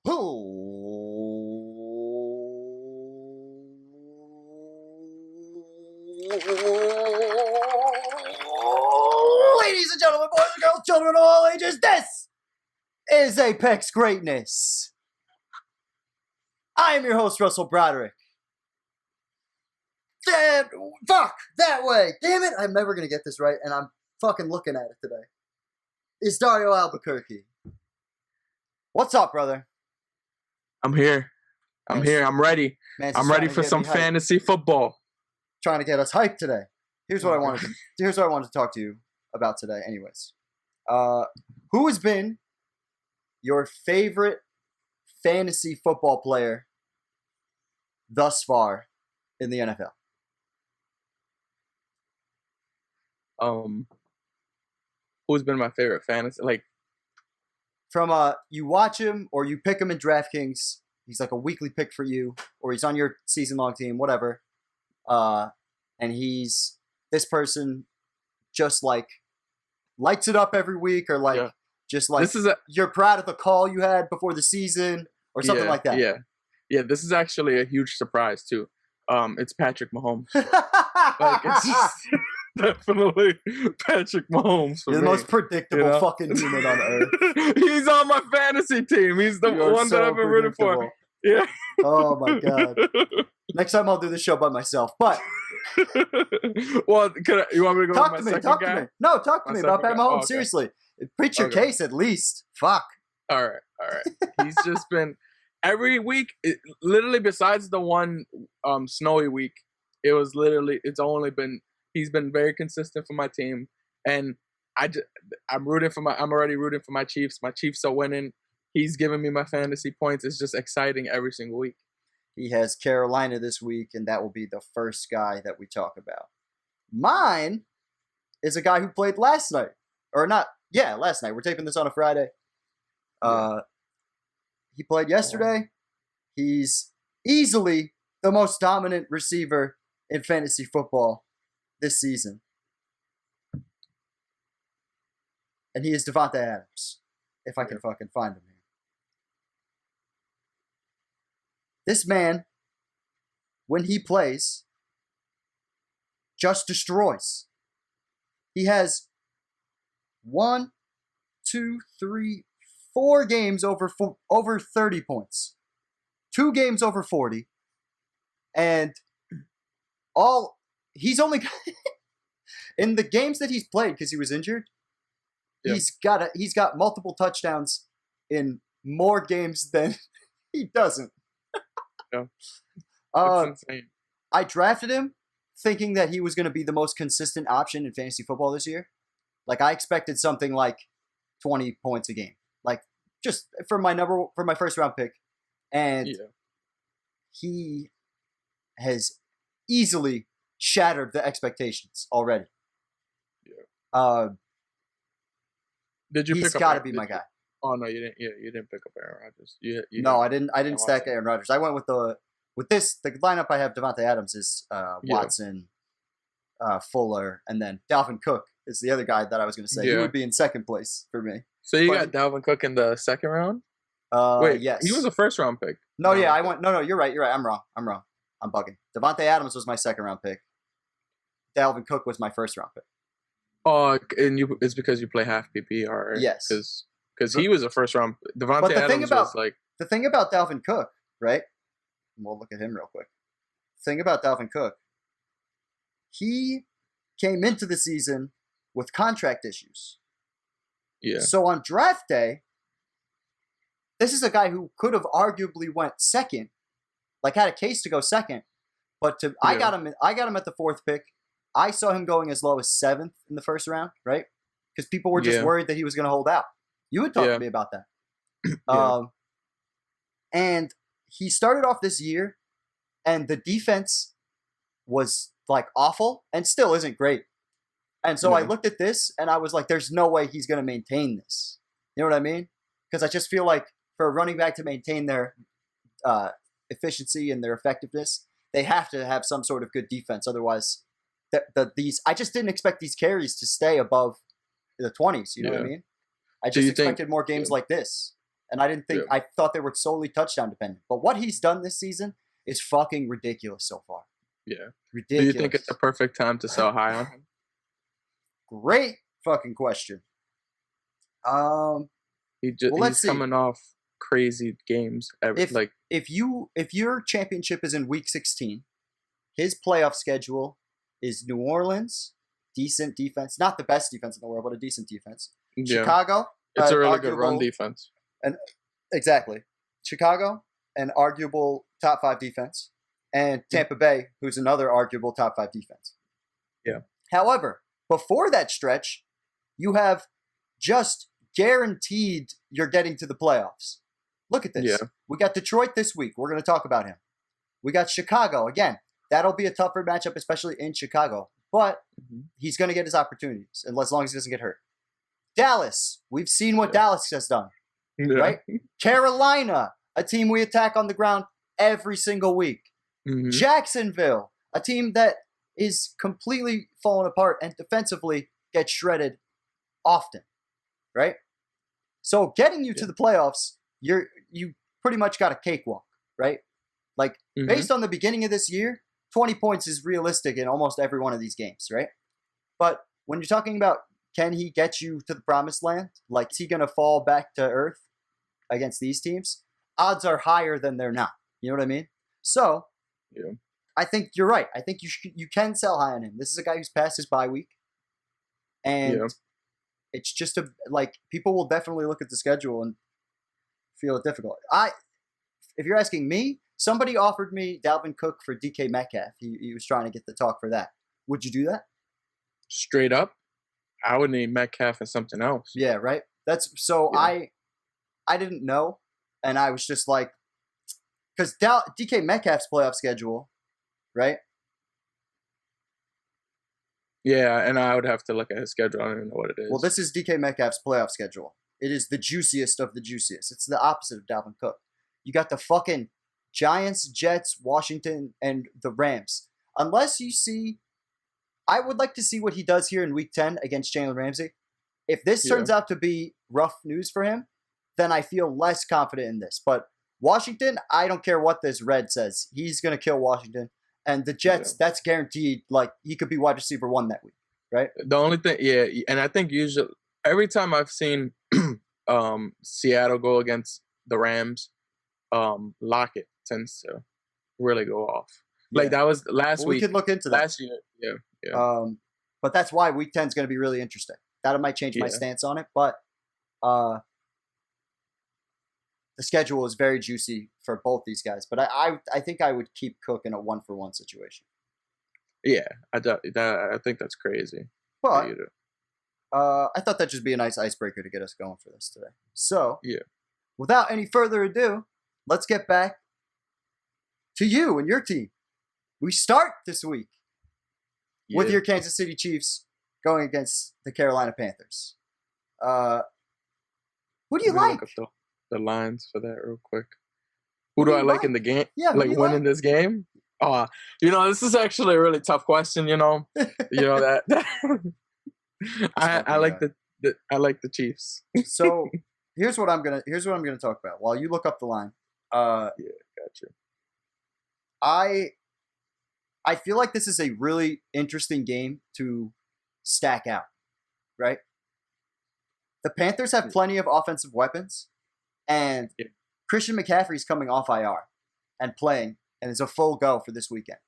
Ladies and gentlemen, boys and girls, children of all ages, this is Apex Greatness. I am your host, Russell Broderick. Fuck, that way. Damn it, I'm never going to get this right, and I'm fucking looking at it today. It's Dario Albuquerque. What's up, brother? I'm here. I'm ready. I'm ready for some fantasy football. Trying to get us hyped today. Here's what I wanted to talk to you about today. Anyways, who has been your favorite fantasy football player thus far in the NFL? Who's been my favorite fantasy? Like, from you watch him or you pick him in Draftkings. He's like a weekly pick for you, or he's on your season-long team, whatever. And he's this person just like lights it up every week, or like just like you're proud of the call you had before the season, or something like that. Yeah. This is actually a huge surprise too. It's Patrick Mahomes. Like, it's just definitely Patrick Mahomes for You're me. The most predictable fucking human on earth. He's on my fantasy team. He's the one that I've been rooting for. Yeah. Oh my god. Next time I'll do this show by myself. But well, you want me to go talk with to my me? second Talk guy? to me. No, talk to me about Pat Mahomes. Oh, okay. Seriously, preach your case at least. Fuck. All right. He's just been every week. Literally, besides the one snowy week, he's been very consistent for my team, and I'm already rooting for my Chiefs. My Chiefs are winning. He's giving me my fantasy points. It's just exciting every single week. He has Carolina this week, and that will be the first guy that we talk about. Mine is a guy who played last night. Or not, last night. We're taping this on a Friday. He played yesterday. He's easily the most dominant receiver in fantasy football this season. And he is Davante Adams, if I can fucking find him here. This man, when he plays, just destroys. He has 4 games over 30 points. 2 games over 40. And he's only in the games that he's played, because he was injured, he's got multiple touchdowns in more games than he doesn't. Yeah. That's insane. I drafted him thinking that he was going to be the most consistent option in fantasy football this year. Like, I expected something like 20 points a game, like just for my first round pick, and he has easily shattered the expectations already. Yeah. Did you? He's got to be my guy. Oh no, you didn't. Yeah, you didn't pick up Aaron Rodgers. I didn't stack Aaron Rodgers. I went with the lineup. I have Davante Adams is Watson, Fuller, and then Dalvin Cook is the other guy that I was going to say. He would be in second place for me. So you got Dalvin Cook in the second round? Wait, yes. He was a first round pick. No, I went. No, you're right. I'm wrong. I'm bugging. Davante Adams was my second round pick. Dalvin Cook was my first round pick. Oh, and it's because you play half PPR. Yes. Because he was a first round. Davante Adams was like the thing about Dalvin Cook, right? We'll look at him real quick. The thing about Dalvin Cook, he came into the season with contract issues. Yeah. So on draft day, this is a guy who could have arguably went second, like had a case to go second, but I got him at the 4th pick. I saw him going as low as 7th in the first round, right? Because people were just worried that he was going to hold out. You would talk to me about that. And he started off this year, and the defense was like awful and still isn't great. And so I looked at this, and I was like, there's no way he's going to maintain this. You know what I mean? Because I just feel like for a running back to maintain their efficiency and their effectiveness, they have to have some sort of good defense. Otherwise, I just didn't expect these carries to stay above the 20s. You know what I mean? I just expected more games like this. And I thought they were solely touchdown dependent. But what he's done this season is fucking ridiculous so far. Yeah. Ridiculous. Do you think it's the perfect time to sell high on him? Great fucking question. He's coming off crazy games. If your championship is in week 16, his playoff schedule is New Orleans, decent defense, not the best defense in the world, but a decent defense. Yeah. Chicago, it's a really good run defense. And exactly, Chicago, an arguable top 5 defense, and Tampa Bay, who's another arguable top 5 defense. Yeah. However, before that stretch, you have just guaranteed you're getting to the playoffs. Look at this. Yeah. We got Detroit this week. We're going to talk about him. We got Chicago. Again, that'll be a tougher matchup, especially in Chicago. But he's going to get his opportunities, as long as he doesn't get hurt. Dallas. We've seen what Dallas has done. Yeah. Right? Carolina, a team we attack on the ground every single week. Mm-hmm. Jacksonville, a team that is completely falling apart and defensively gets shredded often. Right? So getting you to the playoffs, you pretty much got a cakewalk, right? Like, based on the beginning of this year, 20 points is realistic in almost every one of these games, right? But when you're talking about can he get you to the promised land, like is he going to fall back to earth against these teams? Odds are higher than they're not. You know what I mean? So, I think you're right. I think you can sell high on him. This is a guy who's passed his bye week. And it's just people will definitely look at the schedule and feel it difficult. If you're asking me, somebody offered me Dalvin Cook for DK Metcalf. He was trying to get the talk for that. Would you do that? Straight up, I would need Metcalf and something else. Yeah, right. I didn't know, and I was just like, because DK Metcalf's playoff schedule, right? Yeah, and I would have to look at his schedule. I don't even know what it is. Well, this is DK Metcalf's playoff schedule. It is the juiciest of the juiciest. It's the opposite of Dalvin Cook. You got the fucking Giants, Jets, Washington, and the Rams. Unless you see, I would like to see what he does here in Week 10 against Jalen Ramsey. If this turns out to be rough news for him, then I feel less confident in this. But Washington, I don't care what this red says. He's going to kill Washington. And the Jets, that's guaranteed. Like, he could be wide receiver 1 that week, right? The only thing, and I think usually, every time I've seen Seattle go against the Rams, Lockett tends to really go off. Like, that was last week. We could look into that. Last year, yeah. But that's why Week 10 is going to be really interesting. That might change my stance on it, but the schedule is very juicy for both these guys. But I think I would keep Cook in a 1-for-1 situation. Yeah, I think that's crazy. But I thought that'd just be a nice icebreaker to get us going for this today. So, without any further ado, let's get back to you and your team. We start this week with your Kansas City Chiefs going against the Carolina Panthers. Who do you like? Look up the lines for that real quick. Who do I like in the game? Yeah, winning this game? This is actually a really tough question. That I like the Chiefs. So here's what I'm gonna talk about while you look up the line. Gotcha. I feel like this is a really interesting game to stack out, right? The Panthers have plenty of offensive weapons, and Christian McCaffrey's coming off IR and playing, and is a full go for this weekend.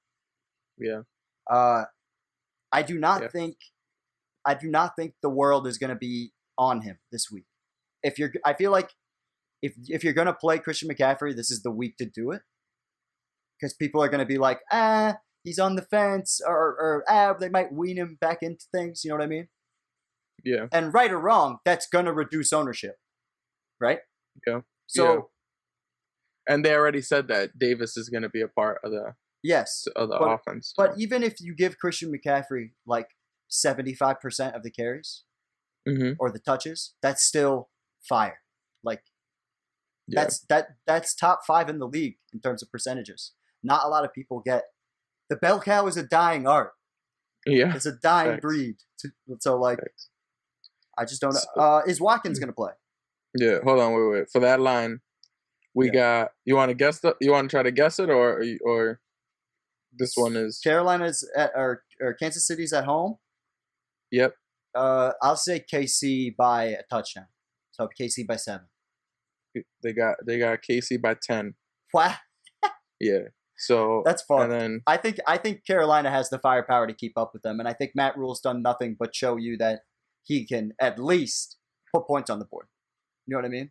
Yeah. I do not think the world is going to be on him this week. I feel like if you're going to play Christian McCaffrey, this is the week to do it, because people are going to be like, he's on the fence, or they might wean him back into things. You know what I mean? Yeah. And right or wrong, that's going to reduce ownership, right? Yeah. So, and they already said that Davis is going to be a part of the offense. But even if you give Christian McCaffrey like 75% of the carries or the touches, that's still fire. Like that's top 5 in the league in terms of percentages. Not a lot of people get. The bell cow is a dying art. Yeah, it's a dying breed. So I just don't know. Is Watkins going to play? Yeah, hold on, wait. For that line, we got. You want to guess You want to try to guess it, or this one is Carolina's or Kansas City's at home. Yep. I'll say KC by a touchdown. So KC by 7. They got KC by 10. Wow. Yeah. So that's fun. And then I think Carolina has the firepower to keep up with them, and I think Matt Rule's done nothing but show you that he can at least put points on the board. You know what I mean?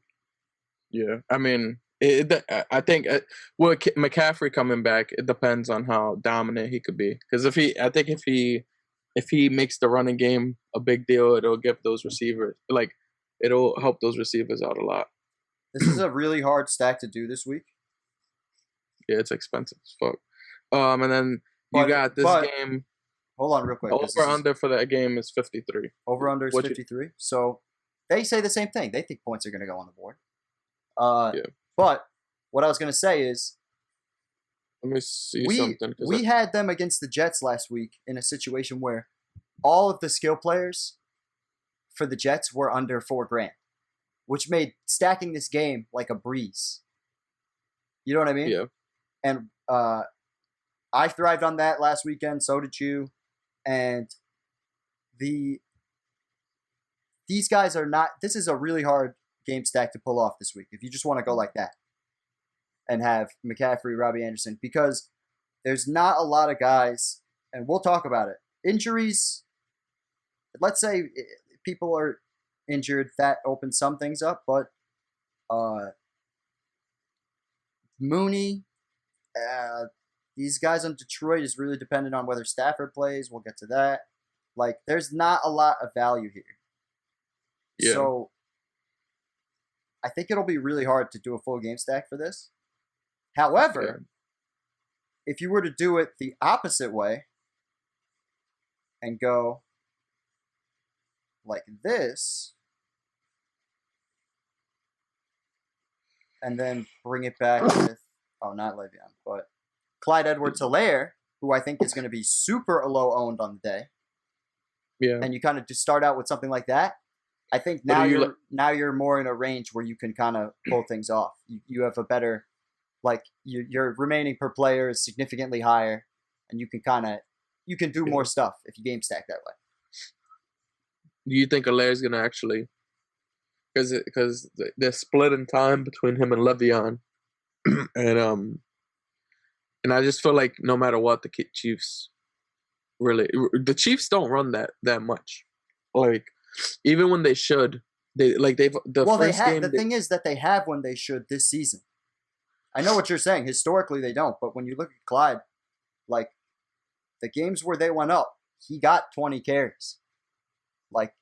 Yeah. I mean, I think with McCaffrey coming back, it depends on how dominant he could be. Because if he makes the running game a big deal, it'll give those receivers it'll help those receivers out a lot. This is a really hard stack to do this week. Yeah, it's expensive as fuck. And then you got this game. Hold on real quick. Over under for that game is 53. Over under is 53. So they say the same thing. They think points are going to go on the board. Yeah. But what I was going to say is, let me see something. We had them against the Jets last week in a situation where all of the skill players for the Jets were under $4,000, which made stacking this game like a breeze. You know what I mean? Yeah. And I thrived on that last weekend. So did you. And these guys are not. This is a really hard game stack to pull off this week if you just want to go like that and have McCaffrey, Robbie Anderson, because there's not a lot of guys, and we'll talk about it. Injuries, let's say people are injured, that opens some things up, but Mooney, these guys on Detroit is really dependent on whether Stafford plays. We'll get to that. Like, there's not a lot of value here. Yeah. So I think it'll be really hard to do a full game stack for this. However, if you were to do it the opposite way and go like this, and then bring it back with, not Le'Veon, but Clyde Edwards-Helaire, who I think is going to be super low owned on the day. Yeah. And you kind of just start out with something like that. I think now you're more in a range where you can kind of pull things off. You have a better, like, your remaining per player is significantly higher, and you can do more stuff if you game stack that way. Do you think Hilaire's gonna actually, because they're split in time between him and Le'Veon, and I just feel like no matter what, the Chiefs don't run that much, like. Even when they should, the thing is that they have when they should this season. I know what you're saying. Historically, they don't. But when you look at Clyde, like, the games where they went up, he got 20 carries. Like,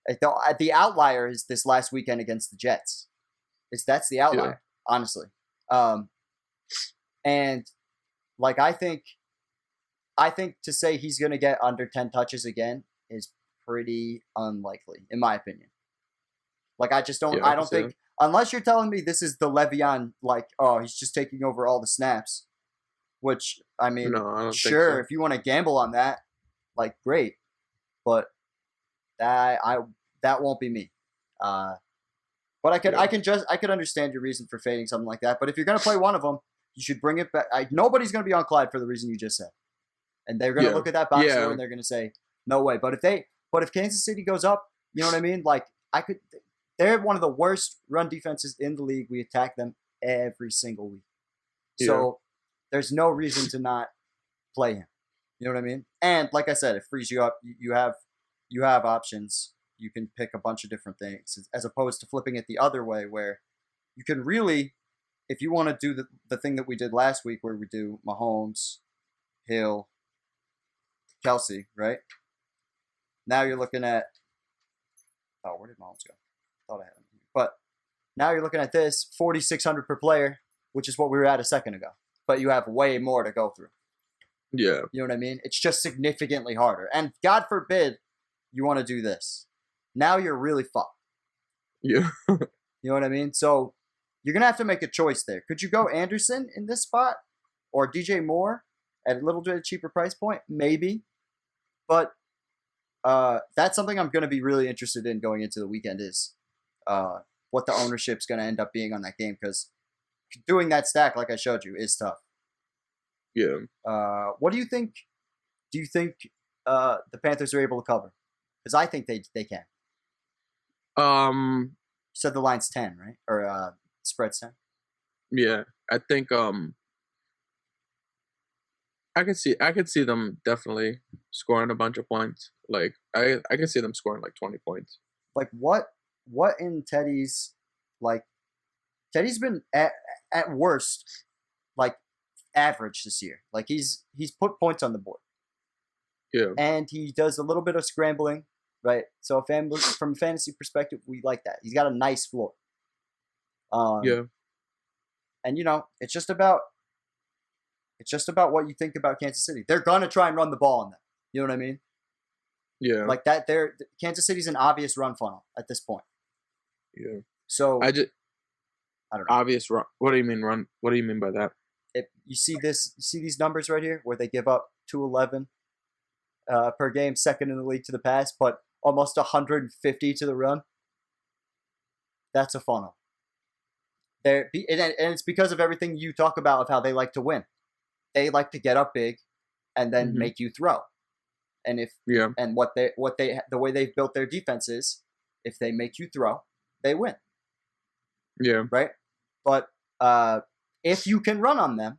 the outlier is this last weekend against the Jets. That's the outlier, honestly. And, like, I think to say he's going to get under 10 touches again is pretty unlikely, in my opinion. Like, I just don't. I don't think, unless you're telling me this is the Le'Veon, like, he's just taking over all the snaps. Which, I mean, no, I don't sure, think so. if you want to gamble on that, like, great, but that won't be me. But I could understand your reason for fading something like that. But if you're gonna play one of them, you should bring it back. Nobody's gonna be on Clyde for the reason you just said, and they're gonna look at that box score and they're gonna say no way. But if Kansas City goes up, you know what I mean? Like, they're one of the worst run defenses in the league. We attack them every single week. Yeah. So there's no reason to not play him. You know what I mean? And like I said, it frees you up. You have options. You can pick a bunch of different things, as opposed to flipping it the other way, where you can really, if you want to do the thing that we did last week, where we do Mahomes, Hill, Kelsey, right? Now you're looking at, where did Mahomes go? Thought I had him. But now you're looking at this, 4,600 per player, which is what we were at a second ago. But you have way more to go through. Yeah. You know what I mean? It's just significantly harder. And God forbid you want to do this. Now you're really fucked. Yeah. You know what I mean? So you're going to have to make a choice there. Could you go Anderson in this spot? Or DJ Moore at a little bit cheaper price point? Maybe. But that's something I'm going to be really interested in going into the weekend is what the ownership's going to end up being on that game, because doing that stack, like I showed you, is tough. Yeah. What do you think? Do you think the Panthers are able to cover? Because I think they can. You said the line's 10, right? Or spread's 10. Yeah, I think I could see them definitely scoring a bunch of points. Like I could see them scoring like 20 points. Like what in Teddy's, like Teddy's been at worst like average this year. Like he's put points on the board. Yeah. And he does a little bit of scrambling, right? So from a fantasy perspective, we like that. He's got a nice floor. Yeah. And it's just about what you think about Kansas City. They're gonna try and run the ball on them. You know what I mean? Yeah. Like that. Kansas City's an obvious run funnel at this point. Yeah. So I don't know. Obvious run. What do you mean run? What do you mean by that? If you see these numbers right here, where they give up 211 per game, second in the league to the pass, but almost 150 to the run. That's a funnel. And it's because of everything you talk about of how they like to win. They like to get up big, and then make you throw. And the way they've built their defense is, if they make you throw, they win. Yeah. Right. But if you can run on them,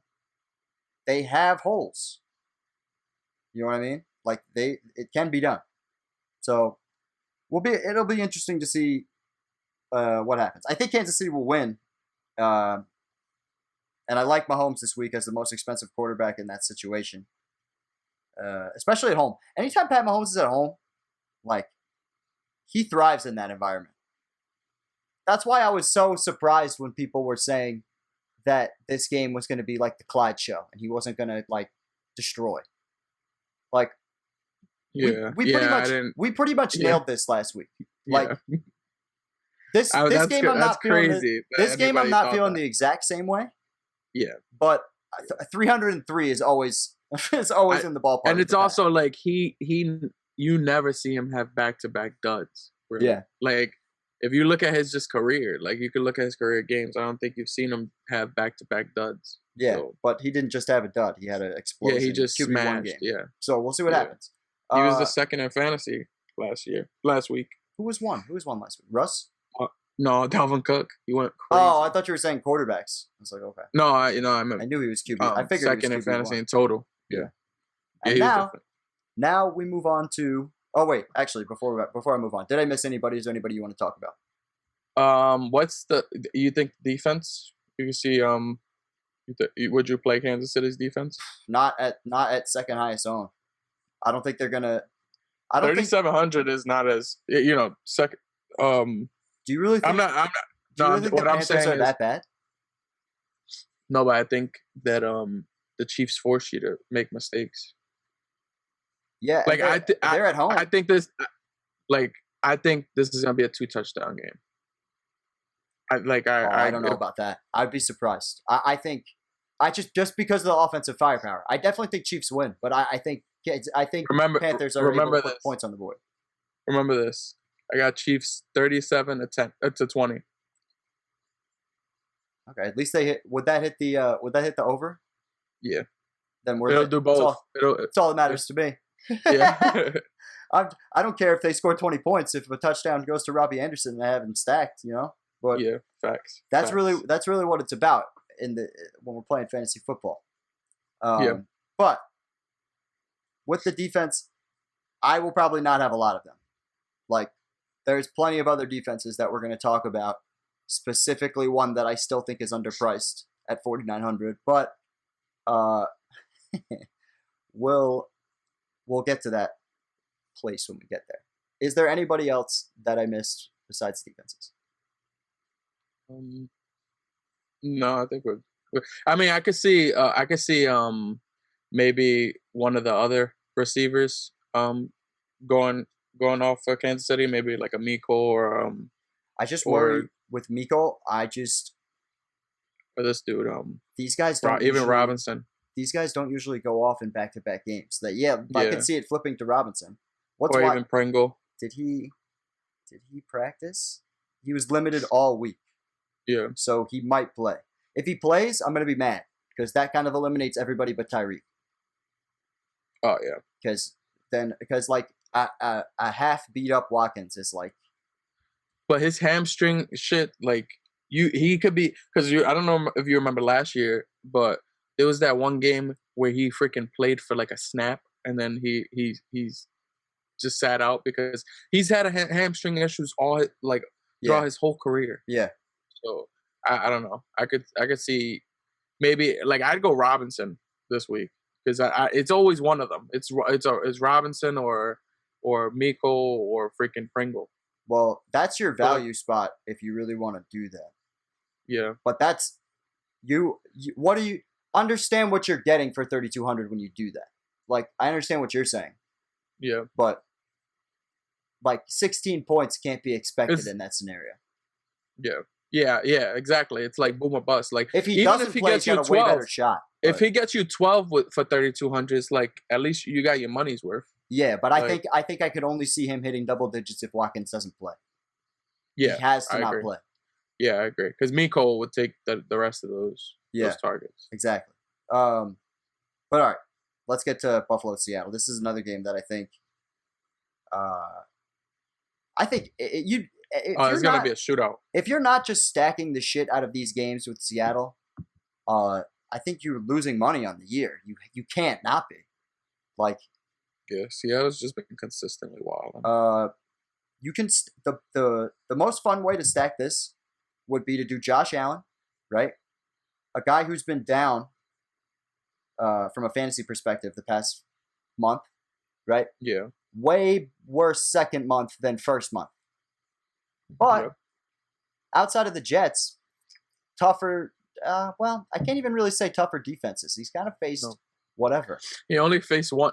they have holes. You know what I mean? Like it can be done. So it'll be interesting to see what happens. I think Kansas City will win. And I like Mahomes this week as the most expensive quarterback in that situation, especially at home. Anytime Pat Mahomes is at home, like he thrives in that environment. That's why I was so surprised when people were saying that this game was going to be like the Clyde show and he wasn't going to like destroy. Like, we pretty much nailed this last week. Like this game, I'm not feeling this game. I'm not feeling the exact same way. Yeah, but 303 is always in the ballpark. And it's also like you never see him have back-to-back duds. Really. Yeah, like if you look at his just career, like you could look at his career games. I don't think you've seen him have back-to-back duds. Yeah, but he didn't just have a dud; he had an explosion. Yeah, he just QB1 smashed. Game. Yeah, so we'll see what happens. He was the second in fantasy last week. Who was one last week? Russ? No, Dalvin Cook. He went crazy. Oh, I thought you were saying quarterbacks. I was like, okay. No, I knew he was QB. I figured second he was in fantasy in total. Yeah. And now we move on to. Oh wait, actually, before I move on, did I miss anybody? Is there anybody you want to talk about? What's you think defense? You can see. Would you play Kansas City's defense? Not at second highest owned. I don't think they're gonna. 3,700 is not as second. Do you really think? I'm not. Do you really think the Panthers are that bad? No, but I think that the Chiefs force you to make mistakes. Yeah, like they're at home. I think this is gonna be a 2-touchdown game. I don't know about that. I'd be surprised. I think just because of the offensive firepower, I definitely think Chiefs win. But I think Panthers are able to put points on the board. Remember this. I got Chiefs 37 to 20. Okay, at least they hit. Would that hit the over? Yeah. Then it'll do both. It's all that matters to me. Yeah. I don't care if they score 20 points if a touchdown goes to Robbie Anderson and they have him stacked, But yeah, facts. That's really what it's about when we're playing fantasy football. But with the defense, I will probably not have a lot of them. Like, there's plenty of other defenses that we're going to talk about. Specifically, one that I still think is underpriced at 4,900, but we'll get to that place when we get there. Is there anybody else that I missed besides defenses? No, I think we're. I mean, I could see maybe one of the other receivers going off for Kansas City, maybe like a Miko or I just worry with Miko. Or this dude. These guys don't even Robinson. These guys don't usually go off in back-to-back games. I can see it flipping to Robinson. Even Pringle. Did he practice? he was limited all week. Yeah. So he might play. If he plays, I'm going to be mad because that kind of eliminates everybody but Tyreek. Oh, yeah. Because like a half beat up Watkins is like. But his hamstring shit, like he could be, because I don't know if you remember last year, but there was that one game where he freaking played for like a snap, and then he's just sat out because he's had a hamstring issues throughout his whole career. Yeah. So I don't know. I could see maybe like I'd go Robinson this week because it's always one of them. It's Robinson or Miko or freaking Pringle. Well, that's your value spot if you really want to do that. Yeah. But that's you what do you understand what you're getting for 3,200 when you do that? Like I understand what you're saying. Yeah. But like 16 points can't be expected in that scenario. Yeah. Yeah, exactly. It's like boom or bust. Like if he doesn't play, he's got a way better shot. But if he gets you 12 for 3,200, it's like at least you got your money's worth. Yeah, but like, I think I could only see him hitting double digits if Watkins doesn't play. Yeah, he has to not play. Yeah, I agree. Because Miko would take the rest of those targets. Exactly. But all right, let's get to Buffalo Seattle. This is another game that I think. It's gonna be a shootout. If you're not just stacking the shit out of these games with Seattle, I think you're losing money on the year. You can't not be. Like. Yeah, Seattle's just been consistently wild. You can the most fun way to stack this would be to do Josh Allen, right? A guy who's been down from a fantasy perspective the past month, right? Yeah. Way worse second month than first month. But outside of the Jets, tougher. Well, I can't even really say tougher defenses. He's kind of faced whatever. He only faced one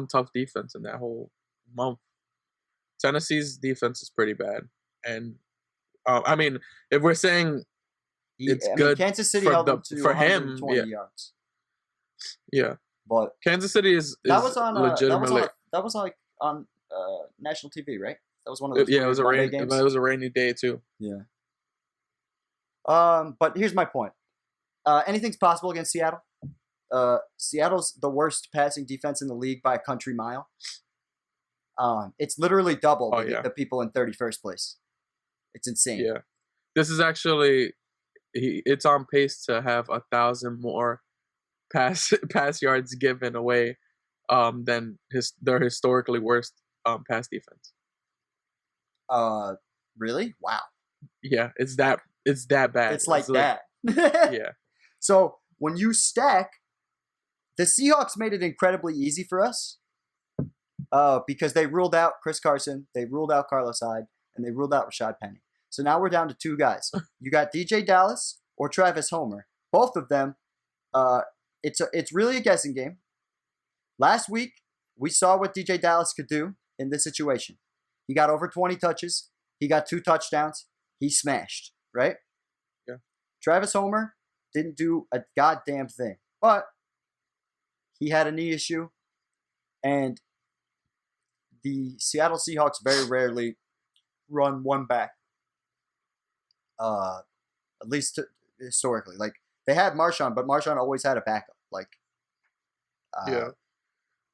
tough defense in that whole month. Tennessee's defense is pretty bad, and I mean, if we're saying it's good, Kansas City held them to 120 yards. Yeah, but Kansas City is legitimately that was like on national TV, right? That was one of those. Yeah, it was a rainy day too. Yeah. But here's my point. Anything's possible against Seattle. Seattle's the worst passing defense in the league by a country mile. It's literally double the people in 31st place. It's insane. Yeah, this is actually it's on pace to have 1,000 more pass yards given away than their historically worst pass defense. Really? Wow. Yeah, it's that bad. It's like that. Yeah. So when you stack, the Seahawks made it incredibly easy for us because they ruled out Chris Carson, they ruled out Carlos Hyde, and they ruled out Rashad Penny. So now we're down to two guys. You got DJ Dallas or Travis Homer. Both of them, it's really a guessing game. Last week, we saw what DJ Dallas could do in this situation. He got over 20 touches. He got 2 touchdowns. He smashed, right? Yeah. Travis Homer didn't do a goddamn thing. But he had a knee issue. And the Seattle Seahawks very rarely run one back. At least historically. Like, they had Marshawn, but Marshawn always had a backup. Like,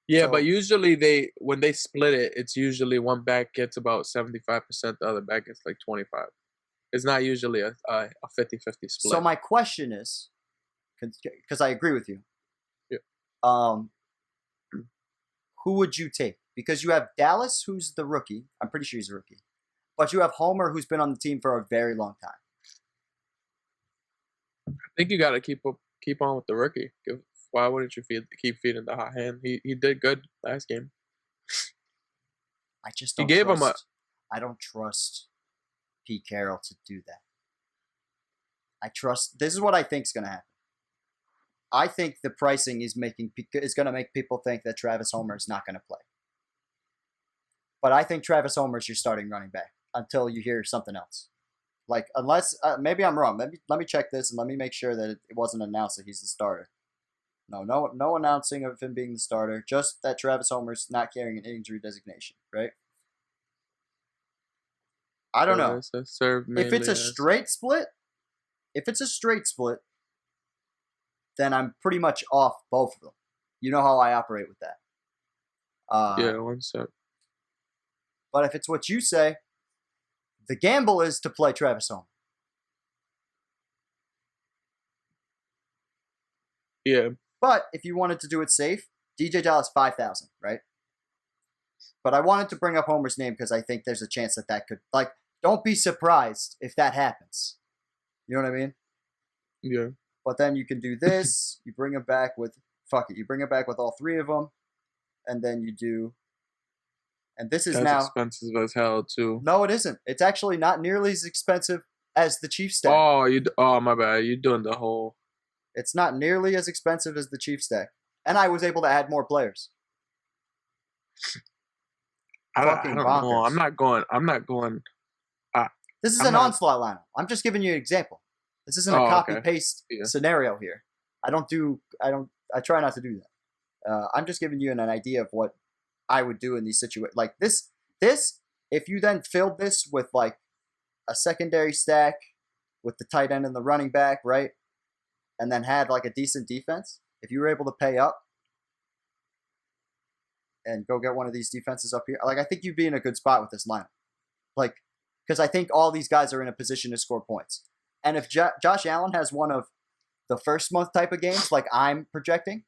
yeah, but usually when they split it, it's usually one back gets about 75%, the other back gets like 25%. It's not usually a 50-50 split. So my question is, because I agree with you. Yeah. Who would you take? Because you have Dallas, who's the rookie. I'm pretty sure he's a rookie. But you have Homer, who's been on the team for a very long time. I think you got to keep on with the rookie. Why wouldn't you keep feeding the hot hand? He did good last game. I just don't I don't trust Pete Carroll to do that. This is what I think is going to happen. I think the pricing is going to make people think that Travis Homer is not going to play. But I think Travis Homer is your starting running back until you hear something else. Like, unless, maybe I'm wrong. Let me check this and let me make sure that it wasn't announced that he's the starter. No announcing of him being the starter. Just that Travis Homer's not carrying an injury designation, right? I don't know. If it's a straight split, then I'm pretty much off both of them. You know how I operate with that. Yeah, 1 sec. But if it's what you say, the gamble is to play Travis Homer. Yeah. But if you wanted to do it safe, DJ Dallas 5,000, right? But I wanted to bring up Homer's name because I think there's a chance that could, like, don't be surprised if that happens. You know what I mean? Yeah. But then you can do this. You bring it back with, you bring it back with all 3 of them. And then you do, and this is That's expensive as hell, too. No, it isn't. It's actually not nearly as expensive as the Chiefs stack. Oh, my bad. You're doing the whole. It's not nearly as expensive as the Chiefs stack. And I was able to add more players. I don't know. I'm not going. This is an onslaught lineup. I'm just giving you an example. This isn't a copy-paste scenario here. I try not to do that. I'm just giving you an idea of what I would do in these situations. Like this, if you then filled this with like a secondary stack with the tight end and the running back, right? And then had like a decent defense, if you were able to pay up and go get one of these defenses up here, like I think you'd be in a good spot with this lineup. Like, because I think all these guys are in a position to score points. And if Josh Allen has one of the first month type of games, like I'm projecting,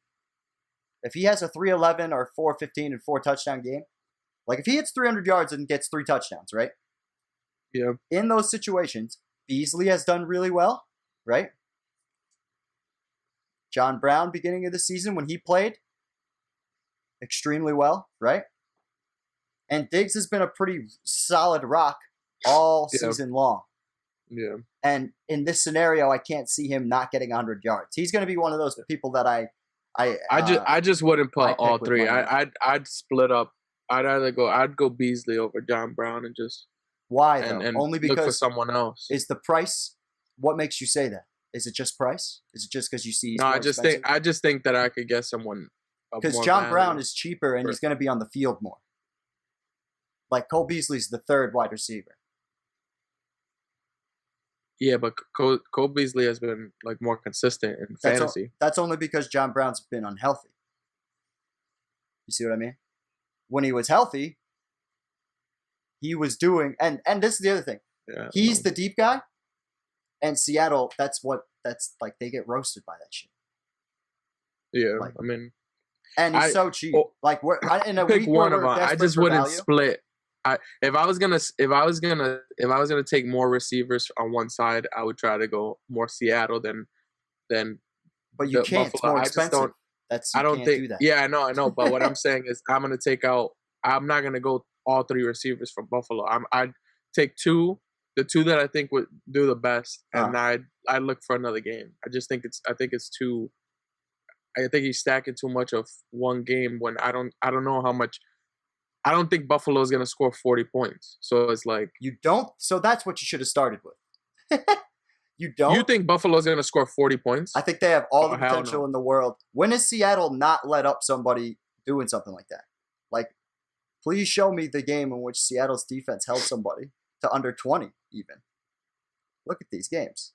if he has a 311 or 415 and 4 touchdown game, like if he hits 300 yards and gets 3 touchdowns, right? Yeah. In those situations, Beasley has done really well, right? John Brown, beginning of the season when he played, extremely well, right? And Diggs has been a pretty solid rock all season long. Yeah. And in this scenario, I can't see him not getting 100 yards. He's going to be one of those people that I just wouldn't put all 3. I'd split up. I'd go Beasley over John Brown and just. Why though? And only because look for someone else. Is the price? What makes you say that? Is it just price? Is it just because you see? No, I just think that I could get someone. Because John Brown is cheaper and he's going to be on the field more. Like Cole Beasley's the 3rd wide receiver. Yeah, but Cole Beasley has been like more consistent in fantasy. That's only because John Brown's been unhealthy. You see what I mean? When he was healthy, he was doing, and this is the other thing. Yeah, he's the deep guy, and Seattle. That's like they get roasted by that shit. Yeah, like, I mean, and he's so cheap. Like we're in a pick week one where of we're them. I just wouldn't value. split. If I was gonna take more receivers on one side, I would try to go more Seattle than. But you can't. Buffalo. It's more expensive. I don't think. Do that. Yeah, I know. But what I'm saying is, I'm gonna take out. I'm not gonna go all 3 receivers from Buffalo. I'd take 2, the 2 that I think would do the best, and I look for another game. I think it's too. I think he's stacking too much of one game when I don't know how much. I don't think Buffalo is gonna score 40 points. So it's like you don't. So that's what you should have started with. You don't. You think Buffalo's gonna score 40 points? I think they have all the potential in the world. When has Seattle not let up somebody doing something like that? Like, please show me the game in which Seattle's defense held somebody to under 20 even. Look at these games.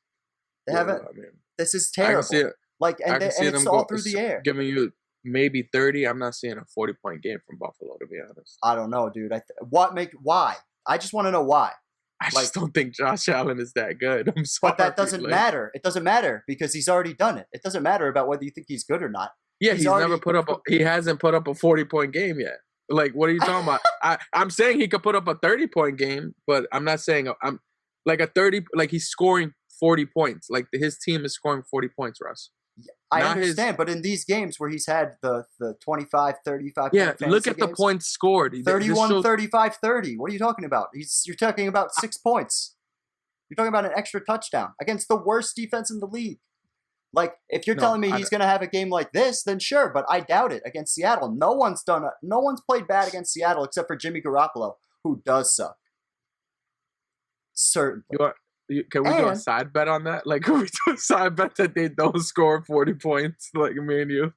They haven't. I mean, this is terrible. I can see it. Like, and it's all through the air. Giving you maybe 30. I'm not seeing a 40-point game from Buffalo, to be honest. I don't know, dude. Why? I just want to know why. I just don't think Josh Allen is that good. I'm sorry. But that doesn't matter. It doesn't matter because he's already done it. It doesn't matter about whether you think he's good or not. Yeah, he hasn't put up a 40-point game yet. Like, what are you talking about? I'm saying he could put up a 30-point game, but I'm not saying I'm like a 30. Like he's scoring 40 points. Like his team is scoring 40 points, Russ. I understand, but in these games where he's had the 25, 35 yeah, look at the points scored. 31, 35, 30. What are you talking about? You're talking about 6 points. You're talking about an extra touchdown against the worst defense in the league. Like, if you're telling me he's going to have a game like this, then sure, but I doubt it against Seattle. No one's played bad against Seattle except for Jimmy Garoppolo, who does suck. Certainly. Can we do a side bet on that? Like, can we do a side bet that they don't score 40 points, like me and you?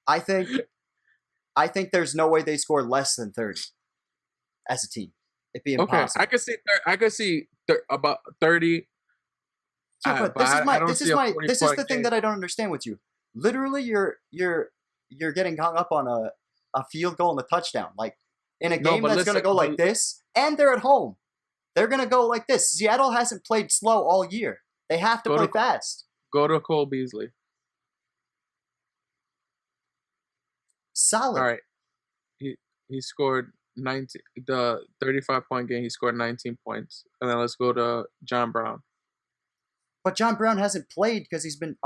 I think there's no way they score less than 30 as a team. It'd be Okay, impossible. I could see about 30. Yeah, but But I don't see a 40 this is point the thing game. that I don't understand with you. Literally, you're getting hung up on a field goal and a touchdown. Like in a game that's going to go like this, and they're at home. They're going to go like this. Seattle hasn't played slow all year. They have to play fast. Go to Cole Beasley. Solid. All right. He scored 19. The 35-point game, he scored 19 points. And then let's go to John Brown. But John Brown hasn't played because he's been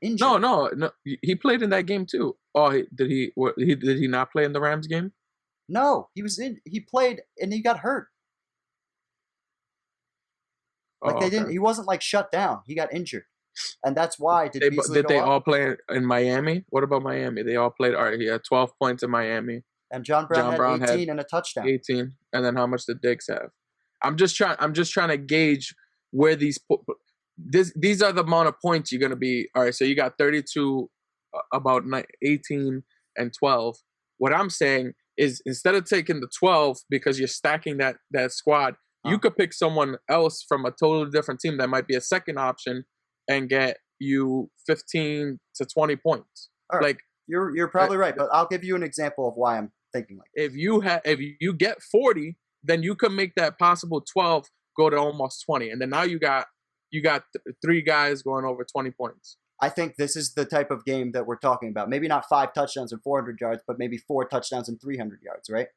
injured. No. He played in that game too. Oh, did he not play in the Rams game? No, he played and he got hurt. Like they didn't. He wasn't like shut down. He got injured, and that's why. Did they all play in Miami? What about Miami? They all played. All right, he had 12 points in Miami, and John Brown had 18 and a touchdown. 18, and then how much did Diggs have? I'm just trying to gauge where these are the amount of points you're gonna be. All right, so you got 32, about 18 and 12. What I'm saying is instead of taking the 12 because you're stacking that squad. You could pick someone else from a totally different team that might be a second option and get you 15 to 20 points. All right. Like you're probably right, but I'll give you an example of why I'm thinking like that. If you get 40, then you can make that possible 12 go to almost 20, and then now you got 3 guys going over 20 points. I think this is the type of game that we're talking about. Maybe not 5 touchdowns and 400 yards, but maybe 4 touchdowns and 300 yards, right?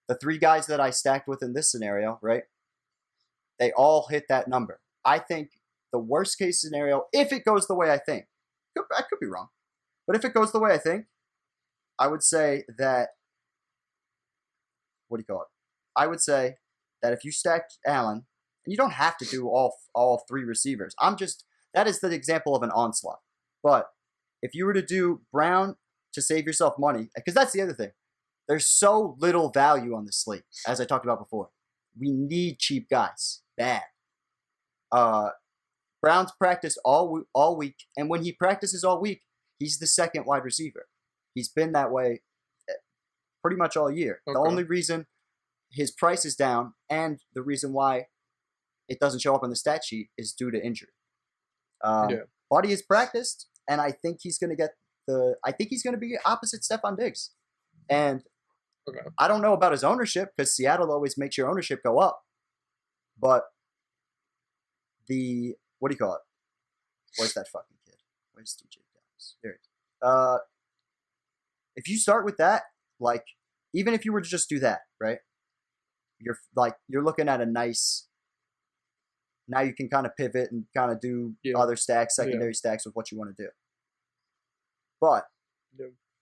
The 3 guys that I stacked with in this scenario, right? They all hit that number. I think the worst case scenario, if it goes the way I think, I could be wrong, but if it goes the way I think, I would say that, I would say that if you stacked Allen, and you don't have to do all 3 receivers. That is the example of an onslaught. But if you were to do Brown to save yourself money, because that's the other thing. There's so little value on the slate, as I talked about before. We need cheap guys. Bad. Brown's practiced all week, and when he practices all week, he's the second wide receiver. He's been that way pretty much all year. Okay. The only reason his price is down, and the reason why it doesn't show up on the stat sheet, is due to injury. Buddy is practiced, and I think he's going to be opposite Stephon Diggs. And I don't know about his ownership because Seattle always makes your ownership go up. But where's that fucking kid? Where's DJ Dallas? There he is. If you start with that, like, even if you were to just do that, right? You're looking at a nice. Now you can kind of pivot and kind of do other stacks, secondary stacks with what you want to do. But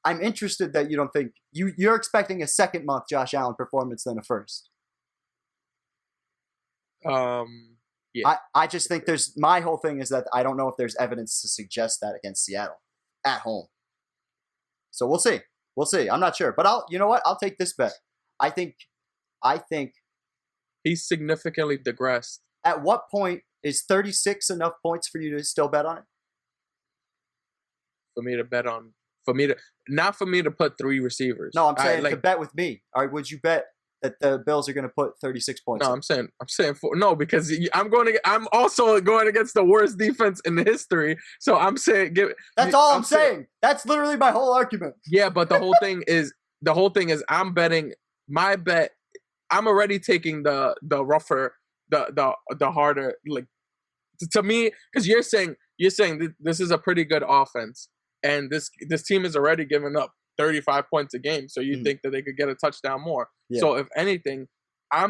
I'm interested that you don't think you're expecting a second month Josh Allen performance than a first. Yeah. I just think my whole thing is that I don't know if there's evidence to suggest that against Seattle at home. So we'll see. I'm not sure, but you know what? I'll take this bet. I think he's significantly digressed. At what point is 36 enough points for you to still bet on it? Not for me to put 3 receivers. No, I'm saying to bet with me. All right, would you bet that the Bills are going to put 36 points? No, I'm saying because I'm also going against the worst defense in the history. So I'm saying That's all I'm saying. That's literally my whole argument. Yeah, but the whole thing is I'm betting my bet. I'm already taking the rougher, the harder, like, to me, because you're saying this is a pretty good offense, and this team is already giving up 35 points a game, so you think that they could get a touchdown more. Yeah. So if anything, why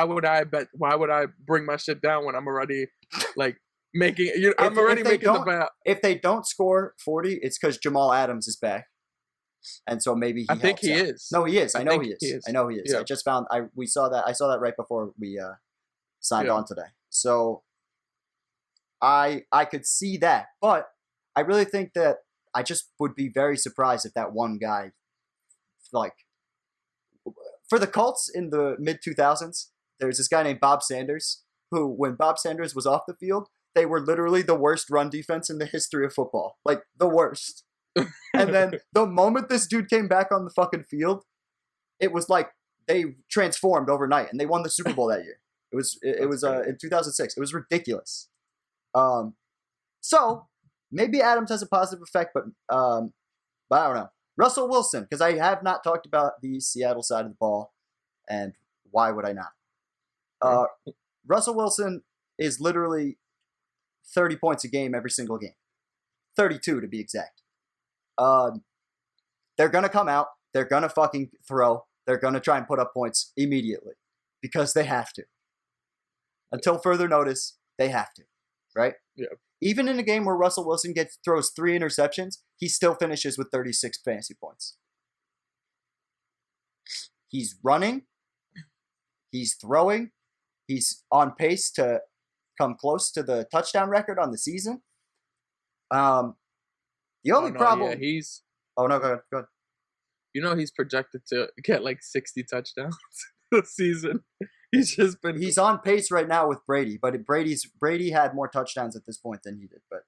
would I bring my shit down when I'm already like making the bet? If they don't score 40, it's because Jamal Adams is back. And so maybe I think he is. No, he is. I know he is. Yeah. I just found I saw that right before we signed on today. So I could see that, but I really think that I just would be very surprised if that one guy, like, for the Colts in the mid 2000s, there's this guy named Bob Sanders who, when Bob Sanders was off the field, they were literally the worst run defense in the history of football, like the worst. And then the moment this dude came back on the fucking field, it was like they transformed overnight and they won the Super Bowl that year. It was in 2006. It was ridiculous. So maybe Adams has a positive effect, but I don't know. Russell Wilson, because I have not talked about the Seattle side of the ball, and why would I not? Russell Wilson is literally 30 points a game every single game. 32 to be exact. They're going to come out. They're going to fucking throw. They're going to try and put up points immediately because they have to. Until further notice, they have to, right? Yeah. Even in a game where Russell Wilson throws 3 interceptions, he still finishes with 36 fantasy points. He's running. He's throwing. He's on pace to come close to the touchdown record on the season. The only problem... Yeah, he's... Oh, no, go ahead. You know he's projected to get like 60 touchdowns this season. He's on pace right now with Brady, but Brady had more touchdowns at this point than he did. But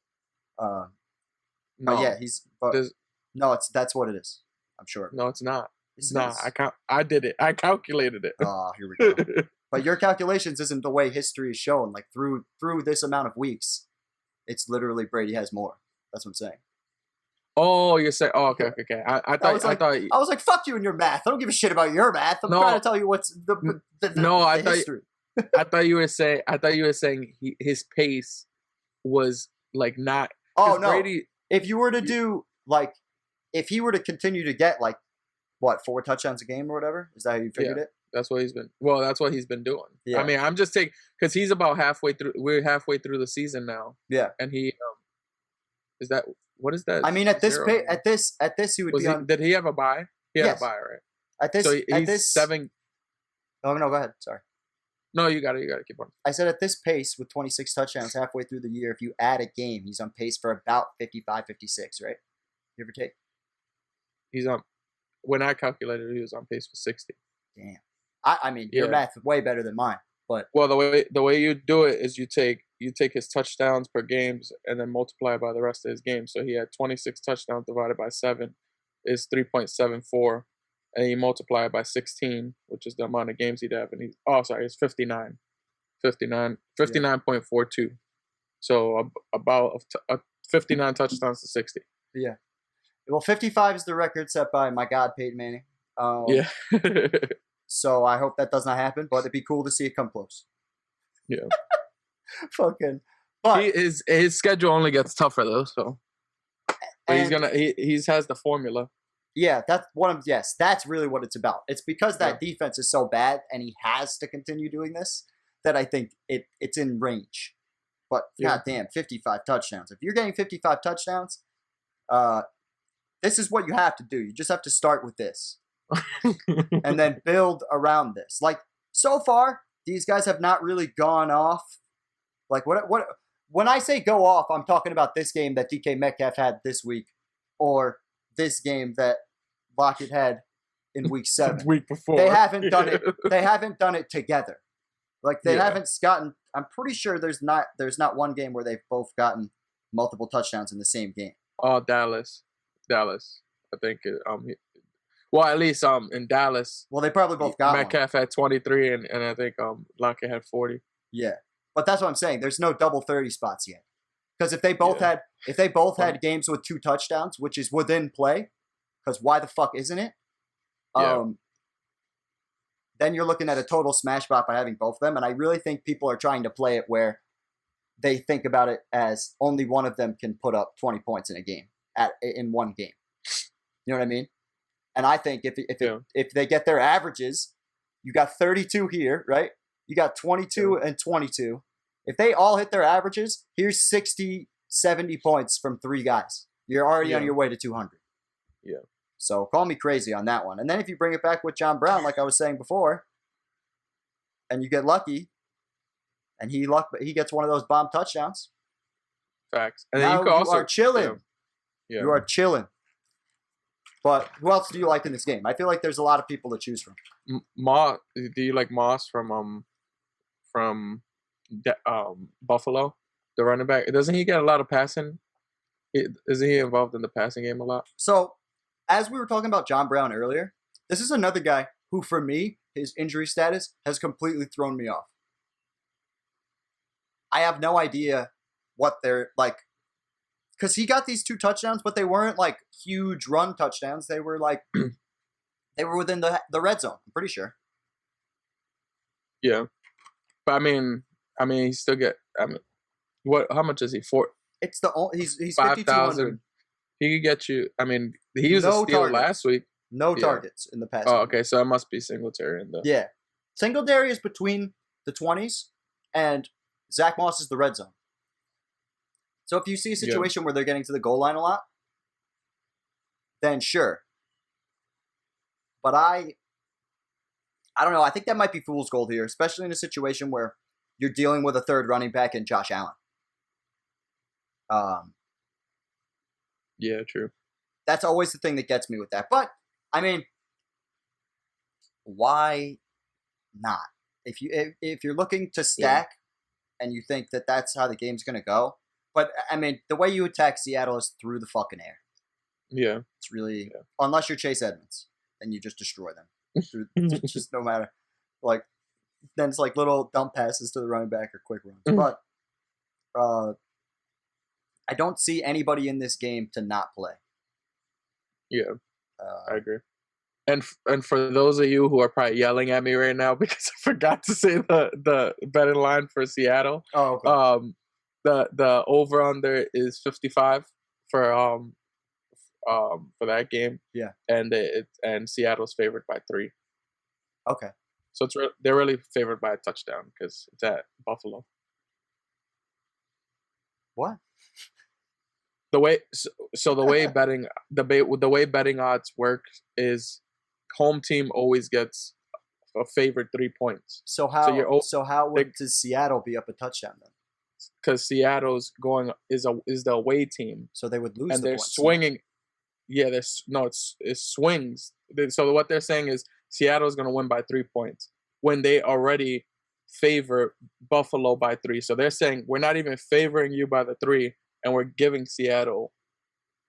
that's what it is. I'm sure. No, it's not. It's not. I did it. I calculated it. Oh, here we go. But your calculations isn't the way history is shown. Like through this amount of weeks, it's literally Brady has more. That's what I'm saying. Oh, you're saying? Oh, okay. I thought. I was like, fuck you and your math. I don't give a shit about your math. I'm trying to tell you what's the history. I thought you were saying his pace was like not. Oh no! Brady, if you were to do if he were to continue to get 4 touchdowns a game or whatever, is that how you figured it? That's what he's been. Well, that's what he's been doing. Yeah. I mean, I'm just taking because he's about halfway through. We're halfway through the season now. Yeah. And he is that. What is that? I mean, at this he would be on. Did he have a bye? He had a bye, right? At this 7. Oh no, go ahead. Sorry. No, you got it. Keep on. I said at this pace with 26 touchdowns halfway through the year, if you add a game, he's on pace for about 55, 56, right? Give or take. He's on. When I calculated, he was on pace for 60. Damn. I mean, your math is way better than mine. But well, the way you do it is you take his touchdowns per games and then multiply by the rest of his games. So he had 26 touchdowns divided by 7 is 3.74, and you multiply it by 16, which is the amount of games he'd have. And it's 59, 59.42. So about 59 touchdowns to 60. Yeah. Well, 55 is the record set by my God, Peyton Manning. Yeah. So I hope that does not happen, but it'd be cool to see it come close. Yeah. Fucking. But his schedule only gets tougher though, so. But he has the formula. Yeah, that's really what it's about. It's because that defense is so bad and he has to continue doing this that I think it's in range. But goddamn, 55 touchdowns. If you're getting 55 touchdowns, this is what you have to do. You just have to start with this. And then build around this. So far, these guys have not really gone off. When I say go off, I'm talking about this game that DK Metcalf had this week, or this game that Lockett had in week 7. Week before. They haven't done it. They haven't done it together. Haven't gotten. I'm pretty sure there's not one game where they've both gotten multiple touchdowns in the same game. Oh, Dallas. I think. Well, at least in Dallas. Well, they probably both got Metcalf had 23, and I think Lockett had 40. Yeah, but that's what I'm saying. There's no double 30 spots yet, because if they both had games with 2 touchdowns, which is within play, because why the fuck isn't it? Then you're looking at a total smash spot by having both of them, and I really think people are trying to play it where they think about it as only one of them can put up 20 points in a game in one game. You know what I mean? And I think if they get their averages, you got 32 here, right? You got 22 and 22. If they all hit their averages, here's 60, 70 points from 3 guys. You're already on your way to 200. Yeah. So call me crazy on that one. And then if you bring it back with John Brown, like I was saying before, and you get lucky, and he gets one of those bomb touchdowns. Facts. And now then you are chilling. Yeah. You are chilling. But who else do you like in this game? I feel like there's a lot of people to choose from. Do you like Moss from Buffalo, the running back? Doesn't he get a lot of passing? Isn't he involved in the passing game a lot? So, as we were talking about John Brown earlier, this is another guy who for me, his injury status has completely thrown me off. I have no idea what they're like, because he got these 2 touchdowns, but they weren't like huge run touchdowns. They were like, they were within the red zone. I'm pretty sure. Yeah, but I mean, he still get. I mean, what? How much is he? It's the only he's 5,000. He could get you. I mean, he was a steal last week. No targets in the past. Oh, okay. So it must be Singletary in the. Yeah, Singletary is between the 20s, and Zach Moss is the red zone. So if you see a situation where they're getting to the goal line a lot, then sure. But I don't know. I think that might be fool's gold here, especially in a situation where you're dealing with a third running back in Josh Allen. Yeah, true. That's always the thing that gets me with that. But I mean, why not? If you're looking to stack and you think that that's how the game's going to go, but I mean, the way you attack Seattle is through the fucking air. Yeah, it's really unless you're Chase Edmonds, then you just destroy them. Just no matter, like then it's like little dump passes to the running back or quick runs. But I don't see anybody in this game to not play. Yeah, I agree. And for those of you who are probably yelling at me right now because I forgot to say the betting line for Seattle. Oh, okay. The over under is 55 for that game. Yeah, and Seattle's favored by 3. Okay. So they're really favored by a touchdown because it's at Buffalo. What? The way the way betting odds work is home team always gets a favored 3 points. So how does Seattle be up a touchdown then? Because Seattle's is the away team, so they would lose. And they're swinging. Yeah, it swings. So what they're saying is Seattle's going to win by 3 points when they already favor Buffalo by 3. So they're saying we're not even favoring you by the 3, and we're giving Seattle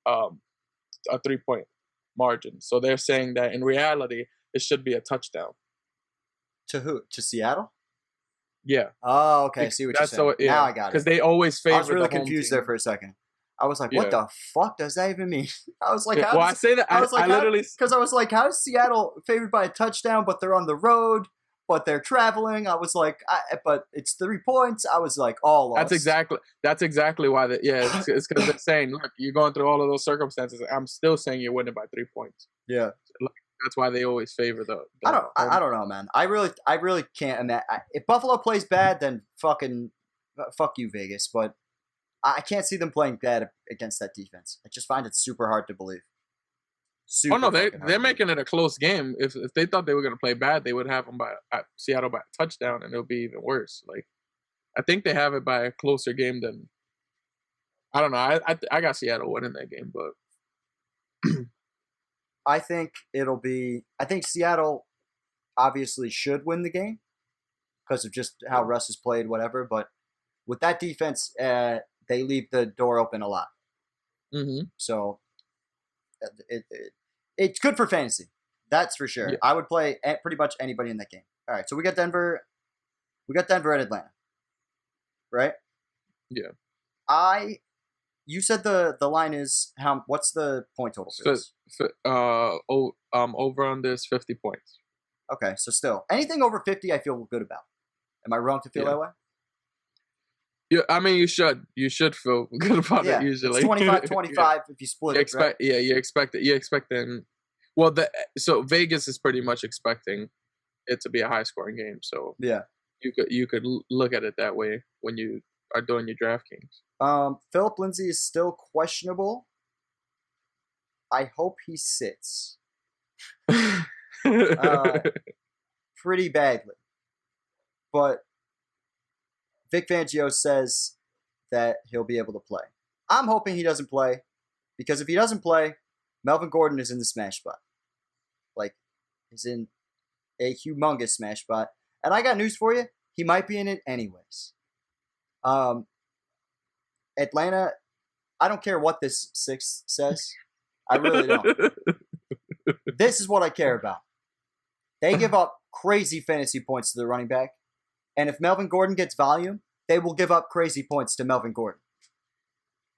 a 3-point margin. So they're saying that in reality it should be a touchdown. To who? To Seattle? Yeah. Oh, okay. I see what you're saying. Now I got it. Because they always favor. I was really confused there for a second. I was like, "What the fuck does that even mean?" I was like, "I say that." I was like, because I was like, "How is Seattle favored by a touchdown, but they're on the road, but they're traveling?" I was like, "But it's 3 points." I was like, "All lost." That's exactly why it's because they're saying, "Look, you're going through all of those circumstances. I'm still saying you're winning by 3 points." Yeah. That's why they always favor the I don't know, man. I really can't imagine. If Buffalo plays bad, then fuck you, Vegas. But I can't see them playing bad against that defense. I just find it super hard to believe. They're making it a close game. If they thought they were going to play bad, they would have them Seattle by a touchdown, and it'll be even worse. Like, I think they have it by a closer game than. I don't know. I got Seattle winning that game, but. I think Seattle obviously should win the game because of just how Russ has played, whatever. But with that defense, they leave the door open a lot. Mm-hmm. So it's good for fantasy. That's for sure. Yeah. I would play pretty much anybody in that game. All right, so we got Denver. We got Denver at Atlanta, right? Yeah. You said the line is how? What's the point total for this? Over on this 50 points. Okay, so still anything over 50, I feel good about. Am I wrong to feel that way? Yeah, I mean you should feel good about it usually. It's 25-25 if you split it. Right? Yeah, you expect them. Well, so Vegas is pretty much expecting it to be a high scoring game. So yeah, you could look at it that way when you are doing your DraftKings. Philip Lindsay is still questionable. I hope he sits. Pretty badly. But Vic Fangio says that he'll be able to play. I'm hoping he doesn't play because if he doesn't play, Melvin Gordon is in the smash spot. Like, he's in a humongous smash spot. And I got news for you. He might be in it anyways. Atlanta, I don't care what this 6 says. I really don't. This is what I care about. They give up crazy fantasy points to the running back. And if Melvin Gordon gets volume, they will give up crazy points to Melvin Gordon.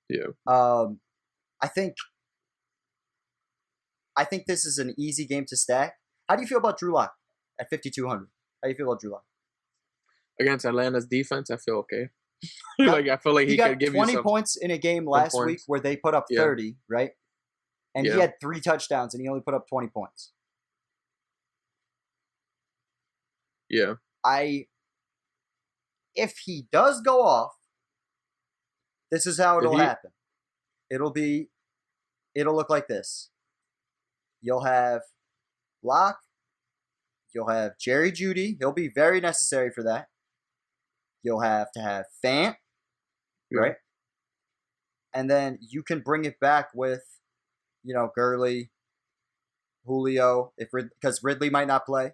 Yeah. I think this is an easy game to stack. How do you feel about Drew Lock at 5,200? How do you feel about Drew Lock? Against Atlanta's defense, I feel okay. I feel like he could give you 20 points in a game last week where they put up 30, right? And he had 3 touchdowns and he only put up 20 points. Yeah. If he does go off, this is how it'll happen. It'll look like this. You'll have Locke. You'll have Jerry Jeudy. He'll be very necessary for that. You'll have to have Fant, right? And then you can bring it back with, Gurley, Julio, because Ridley might not play.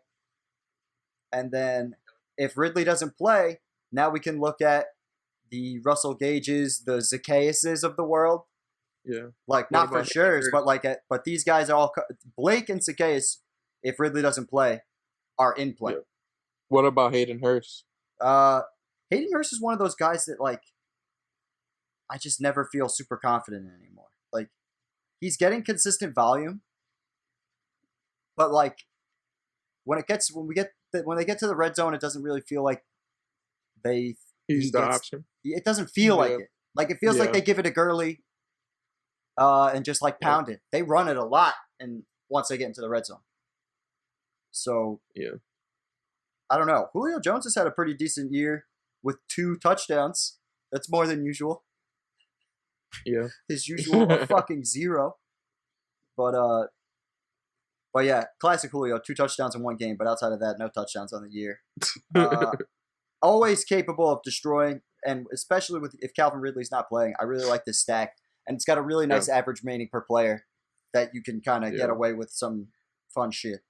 And then if Ridley doesn't play, now we can look at the Russell Gages, the Zacchaeuses of the world. Yeah. Like, not for sure, but these guys are all Blake and Zacchaeus, if Ridley doesn't play, are in play. Yeah. What about Hayden Hurst? Hayden Hurst is one of those guys that, I just never feel super confident in anymore. Like, he's getting consistent volume, but when they get to the red zone, it doesn't really feel like he's the option. It doesn't feel like it. Like, it feels like they give it to Gurley, and just pound it. They run it a lot, and once they get into the red zone. So I don't know. Julio Jones has had a pretty decent year with 2 touchdowns. That's more than usual. Yeah. His usual fucking 0. But yeah, classic Julio, 2 touchdowns in 1 game, but outside of that, no touchdowns on the year. Always capable of destroying, and especially if Calvin Ridley's not playing, I really like this stack. And it's got a really nice average remaining per player that you can kind of get away with some fun shit.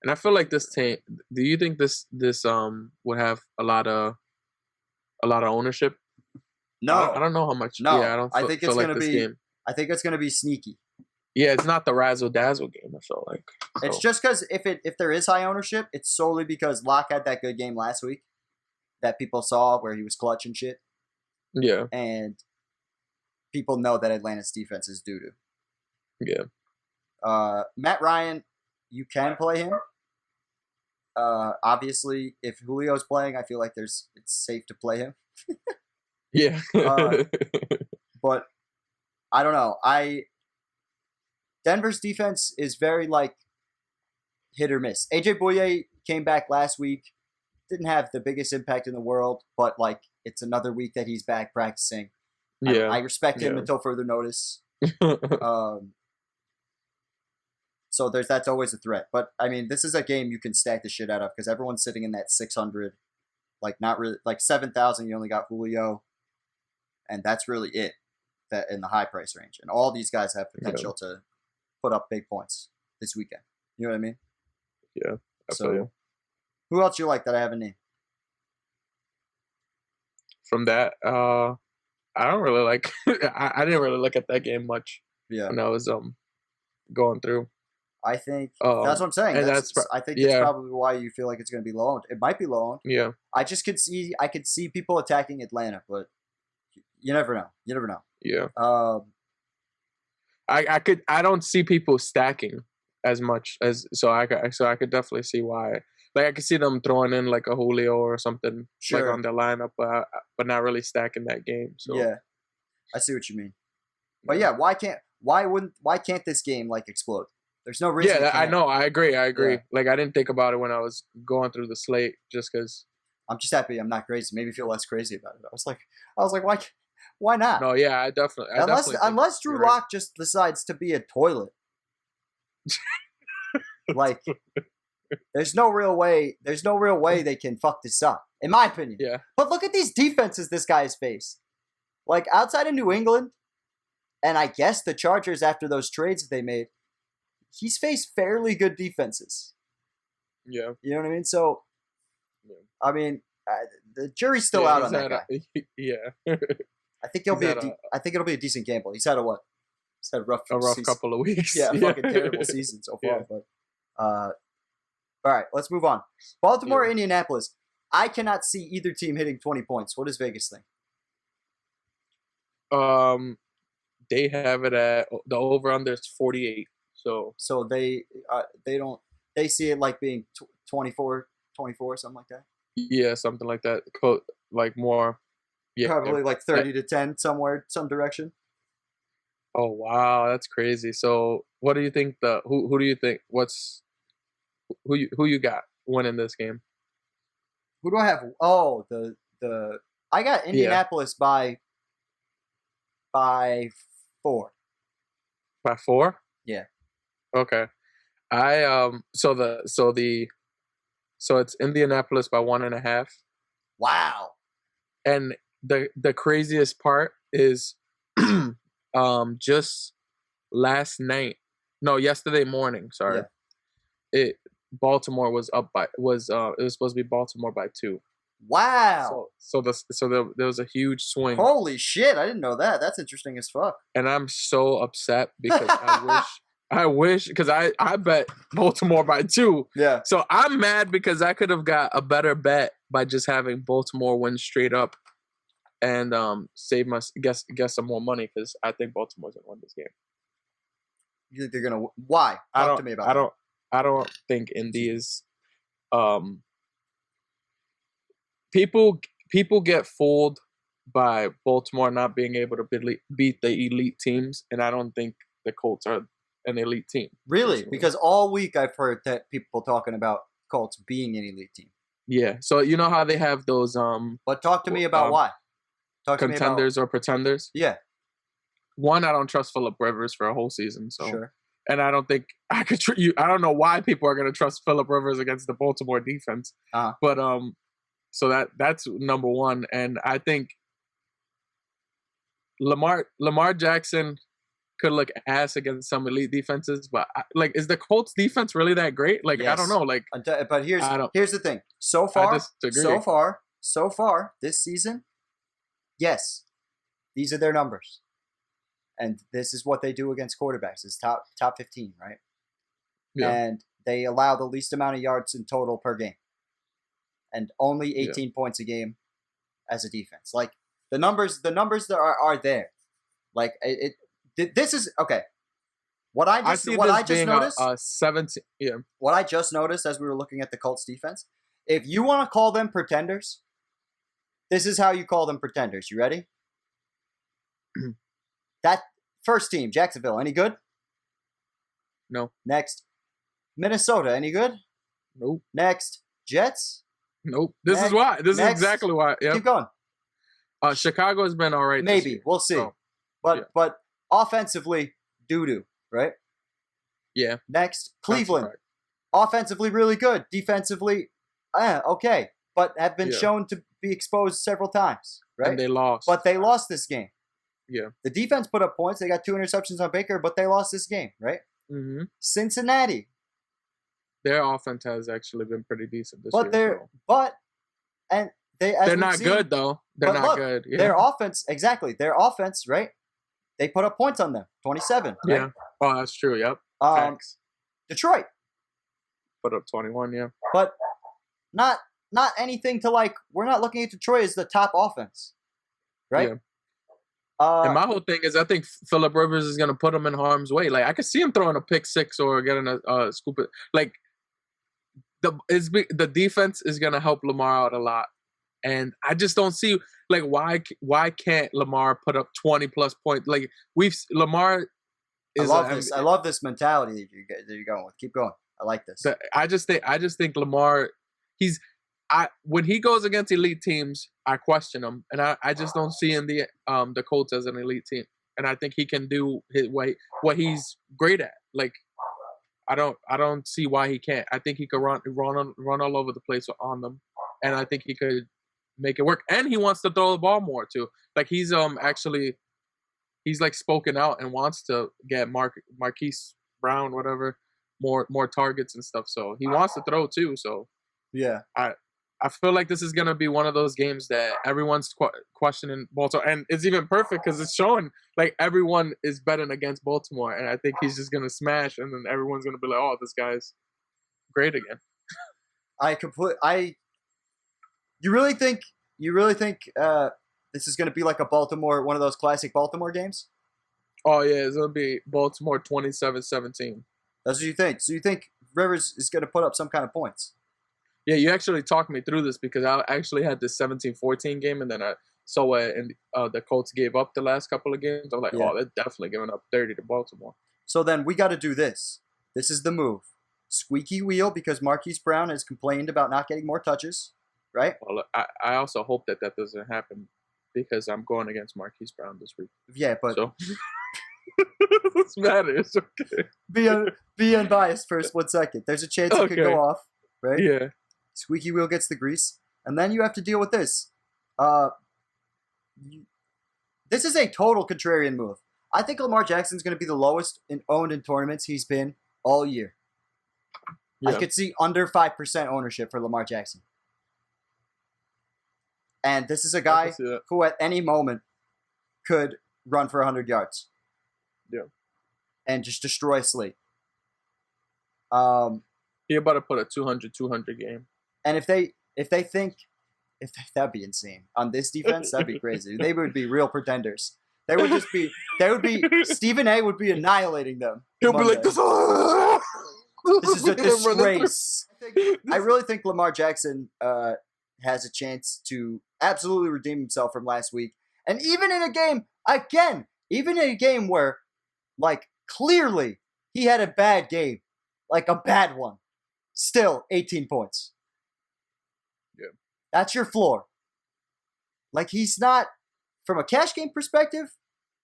And I feel like this team. Do you think this would have a lot of ownership? No, I don't know how much. No, yeah, I don't. I think it's gonna be. Game. I think it's gonna be sneaky. Yeah, it's not the razzle dazzle game. I feel like it's just because if there is high ownership, it's solely because Locke had that good game last week that people saw where he was clutch and shit. Yeah, and people know that Atlanta's defense is doo-doo. Yeah. Matt Ryan, you can play him. Obviously, if Julio's playing, I feel like it's safe to play him. Yeah. But I don't know. Denver's defense is very hit or miss. AJ Bouye came back last week. Didn't have the biggest impact in the world, but it's another week that he's back practicing. Yeah. I respect him until further notice. So that's always a threat. But I mean, this is a game you can stack the shit out of because everyone's sitting in that 600, not really 7,000. You only got Julio, and that's really it. That in the high price range, and all these guys have potential to put up big points this weekend. You know what I mean? Yeah. So, who else you like that I haven't named? From that, I don't really like. I didn't really look at that game much. Yeah. When I was going through. I think that's what I'm saying. I think that's probably why you feel like it's going to be low owned. It might be low owned. Yeah. I could see people attacking Atlanta, but you never know. You never know. Yeah. I don't see people stacking as much as so I could definitely see why. I could see them throwing in a Julio or something on their lineup, but not really stacking that game. So yeah, I see what you mean. But yeah, why can't this game explode? There's no reason. Yeah, I know. I agree. Yeah. I didn't think about it when I was going through the slate, just because. I'm just happy I'm not crazy. Made me feel less crazy about it. I was like, why not? No, yeah, I definitely. Unless Drew Lock just decides to be a toilet. There's no real way they can fuck this up, in my opinion. Yeah. But look at these defenses this guy has faced. Outside of New England, and I guess the Chargers after those trades that they made, he's faced fairly good defenses. Yeah. You know what I mean? So, I mean, the jury's still out on that guy. Yeah. I think it'll be a decent gamble. He's had a rough couple of weeks. Yeah, fucking terrible season so far. Yeah. But All right, let's move on. Baltimore, Yeah. Indianapolis. I cannot see either team hitting 20 points. What does Vegas think? They have it at the over under is 48. So they see it like being 24, something like that. Yeah, something like that. Like more. Yeah. Probably like 30-10 somewhere, some direction. Oh wow, that's crazy. So what do you think? Who do you think? Who you got winning this game? Who do I have? Oh, I got Indianapolis by 4. By 4? Yeah. Okay. So it's Indianapolis by 1.5. Wow. And the craziest part is just yesterday morning, sorry. Yeah. Baltimore was up by it was supposed to be Baltimore by 2. Wow. So there was a huge swing. Holy shit, I didn't know that. That's interesting as fuck. And I'm so upset because I wish because I bet Baltimore by 2. Yeah. So I'm mad because I could have got a better bet by just having Baltimore win straight up and save get some more money because I think Baltimore's gonna win this game. You think they're gonna? Why? Talk to me about that. I don't think Indy is. People get fooled by Baltimore not being able to beat the elite teams, and I don't think the Colts are an elite team. Really? Because all week I've heard that people talking about Colts being an elite team. Yeah. So you know how they have those But talk to me about why. Contenders or pretenders. Yeah. One, I don't trust Phillip Rivers for a whole season. So. Sure. And I don't think I could. I don't know why people are going to trust Phillip Rivers against the Baltimore defense. But so that's number one, and I think Lamar Jackson could look ass against some elite defenses, but is the Colts defense really that great? Like, yes. I don't know. Like, but here's the thing. So far this season, yes, these are their numbers. And this is what they do against quarterbacks. It's top 15, right? Yeah. And they allow the least amount of yards in total per game. And only 18 points a game as a defense. Like, the numbers that are there. Like, this is okay. What I just noticed 17. Yeah. What I just noticed as we were looking at the Colts defense, if you want to call them pretenders, this is how you call them pretenders. You ready? That first team, Jacksonville, any good? No. Next, Minnesota, any good? Nope. Next, Jets? Nope. This is why. This is exactly why. Yep. Keep going. Chicago has been all right. Maybe. We'll see. Oh. But offensively, doo-doo, right? Yeah. Next, Cleveland. Offensively, really good. Defensively, okay. But have been shown to be exposed several times, right? And they lost. But they lost this game. Yeah. The defense put up points. They got 2 interceptions on Baker, but they lost this game, right? Mm-hmm. Cincinnati. Their offense has actually been pretty decent this year. They're not good though. They're not good. Yeah. Their offense, exactly. Their offense, right? They put up points on them, 27. Right? Yeah. Oh, that's true. Yep. Detroit put up 21. Yeah. But not anything to like. We're not looking at Detroit as the top offense, right? Yeah. And my whole thing is, I think Phillip Rivers is going to put him in harm's way. Like, I could see him throwing a pick six or getting a scoop. Like, the defense is going to help Lamar out a lot. And I just don't see, like, why can't Lamar put up 20 plus points? Like, Lamar is. I love this mentality that you're going with. Keep going. I like this. I just think Lamar, when he goes against elite teams, I question him, and I just don't see in the Colts as an elite team, and I think he can do what he's great at. Like, I don't see why he can't. I think he could run all over the place on them, and I think he could make it work. And he wants to throw the ball more too. Like, he's like spoken out and wants to get Marquise Brown, whatever, more targets and stuff. So he wants to throw too. So yeah, I feel like this is going to be one of those games that everyone's questioning Baltimore. And it's even perfect because it's showing like everyone is betting against Baltimore. And I think he's just going to smash. And then everyone's going to be like, oh, this guy's great again. You really think this is going to be like a Baltimore, one of those classic Baltimore games? Oh yeah, it's gonna be Baltimore 27-17. That's what you think. So you think Rivers is going to put up some kind of points? Yeah, you actually talked me through this because I actually had this 17-14 game, and then I saw the Colts gave up the last couple of games. I'm like, oh, they're definitely giving up 30 to Baltimore. So then we got to do this. This is the move. Squeaky wheel because Marquise Brown has complained about not getting more touches, right? Well, I also hope that doesn't happen because I'm going against Marquise Brown this week. Yeah, but so what's the matter? It's okay. Be unbiased for 1 second. There's a chance it could go off, right? Yeah. Squeaky wheel gets the grease, and then you have to deal with this. This is a total contrarian move. I think Lamar Jackson's going to be the lowest owned in tournaments he's been all year. Yeah. I could see under 5% ownership for Lamar Jackson. And this is a guy who at any moment could run for 100 yards. Yeah. And just destroy Slate. He about to put a 200 game. And if they think that'd be insane. On this defense, that'd be crazy. They would be real pretenders. They would be Stephen A would be annihilating them. He'll be like, this is a disgrace. I really think Lamar Jackson has a chance to absolutely redeem himself from last week. And even in a game where, like, clearly he had a bad game, like a bad one, still 18 points. Yeah. That's your floor. Like, he's not, from a cash game perspective,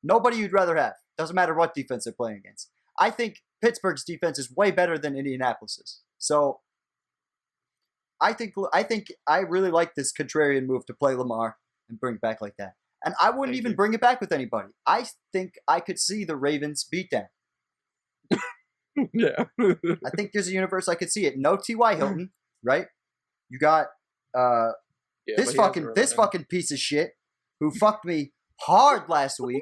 nobody you'd rather have. Doesn't matter what defense they're playing against. I think Pittsburgh's defense is way better than Indianapolis's. So I think I really like this contrarian move to play Lamar and bring it back like that. And I wouldn't even bring it back with anybody. I think I could see the Ravens beat them. Yeah. I think there's a universe I could see it. No T.Y. Hilton, right? You got this fucking piece of shit who fucked me hard last week.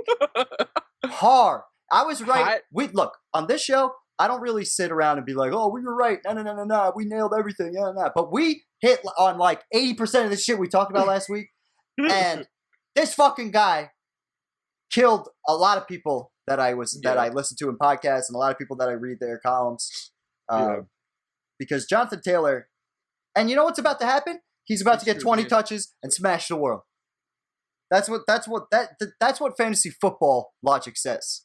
Hard. I was right. Look, on this show, I don't really sit around and be like, oh, we were right. No. We nailed everything. Yeah, no. But we hit on like 80% of the shit we talked about last week. And this fucking guy killed a lot of people that I listened to in podcasts and a lot of people that I read their columns. Because Jonathan Taylor, and you know what's about to happen? He's about to get 20 touches and smash the world. That's what fantasy football logic says.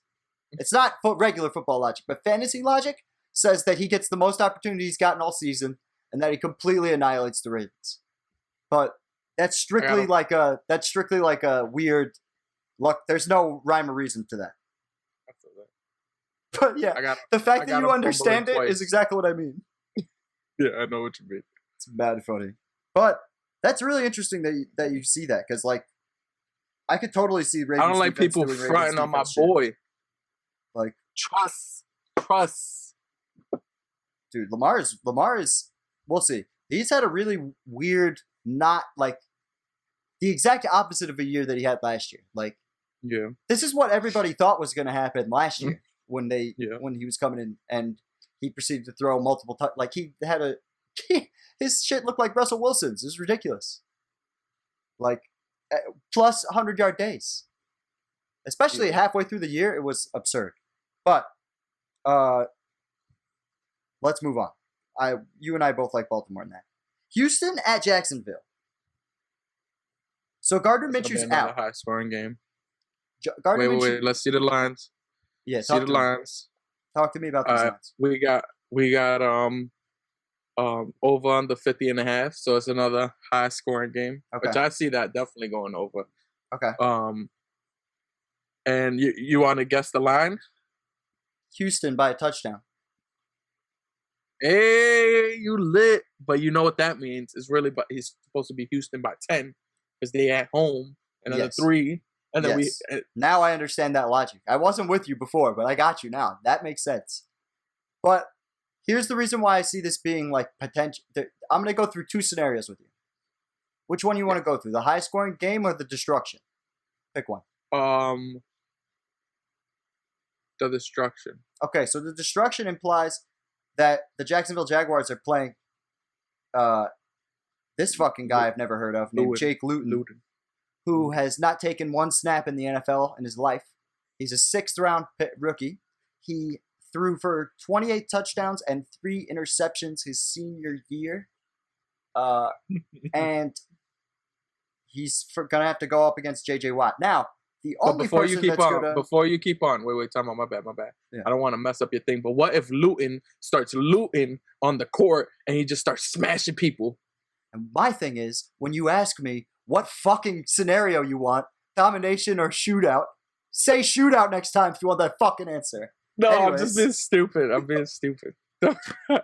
It's not regular football logic, but fantasy logic says that he gets the most opportunities he's gotten all season and that he completely annihilates the Ravens. But that's strictly like a weird look. There's no rhyme or reason to that. But yeah, the fact that you understand it is exactly what I mean. Yeah, I know what you mean. It's bad funny. But that's really interesting that you see that because like I could totally see Ravens. I don't like people fronting on my boy. Like trust. Dude, Lamar is. We'll see. He's had a really weird, not like the exact opposite of a year that he had last year. Like, yeah, this is what everybody thought was going to happen last year when he was coming in and he proceeded to throw multiple like he had his shit looked like Russell Wilson's. It was ridiculous. Like plus 100-yard days. Especially halfway through the year, it was absurd. But let's move on. You and I both like Baltimore in that. Houston at Jacksonville. So Gardner Minshew's out. High scoring game. Wait. Let's see the lines. Yeah, see the lines. Talk to me about these lines. We got over on the 50.5, so it's another high scoring game. Okay. Which I see that definitely going over. Okay. And you want to guess the line? Houston by a touchdown. Hey, you lit. But you know what that means. It's really, but he's supposed to be Houston by 10 because they at home and then 3. And then now I understand that logic. I wasn't with you before, but I got you now. That makes sense. But here's the reason why I see this being like potential. I'm going to go through 2 scenarios with you. Which one you want to go through? The high scoring game or the destruction? Pick one. The destruction. Okay, so the destruction implies that the Jacksonville Jaguars are playing this fucking guy I've never heard of named Jake Luton, who has not taken one snap in the NFL in his life. He's a 6th-round rookie. He threw for 28 touchdowns and 3 interceptions his senior year. And he's going to have to go up against J.J. Watt. Now, the only before person you keep on, gonna... Before you keep on, wait, time out, my bad. Yeah. I don't want to mess up your thing, but what if Luton starts looting on the court and he just starts smashing people? And my thing is, when you ask me what fucking scenario you want, domination or shootout, say shootout next time if you want that fucking answer. No, anyways. I'm just being stupid. I'm being stupid.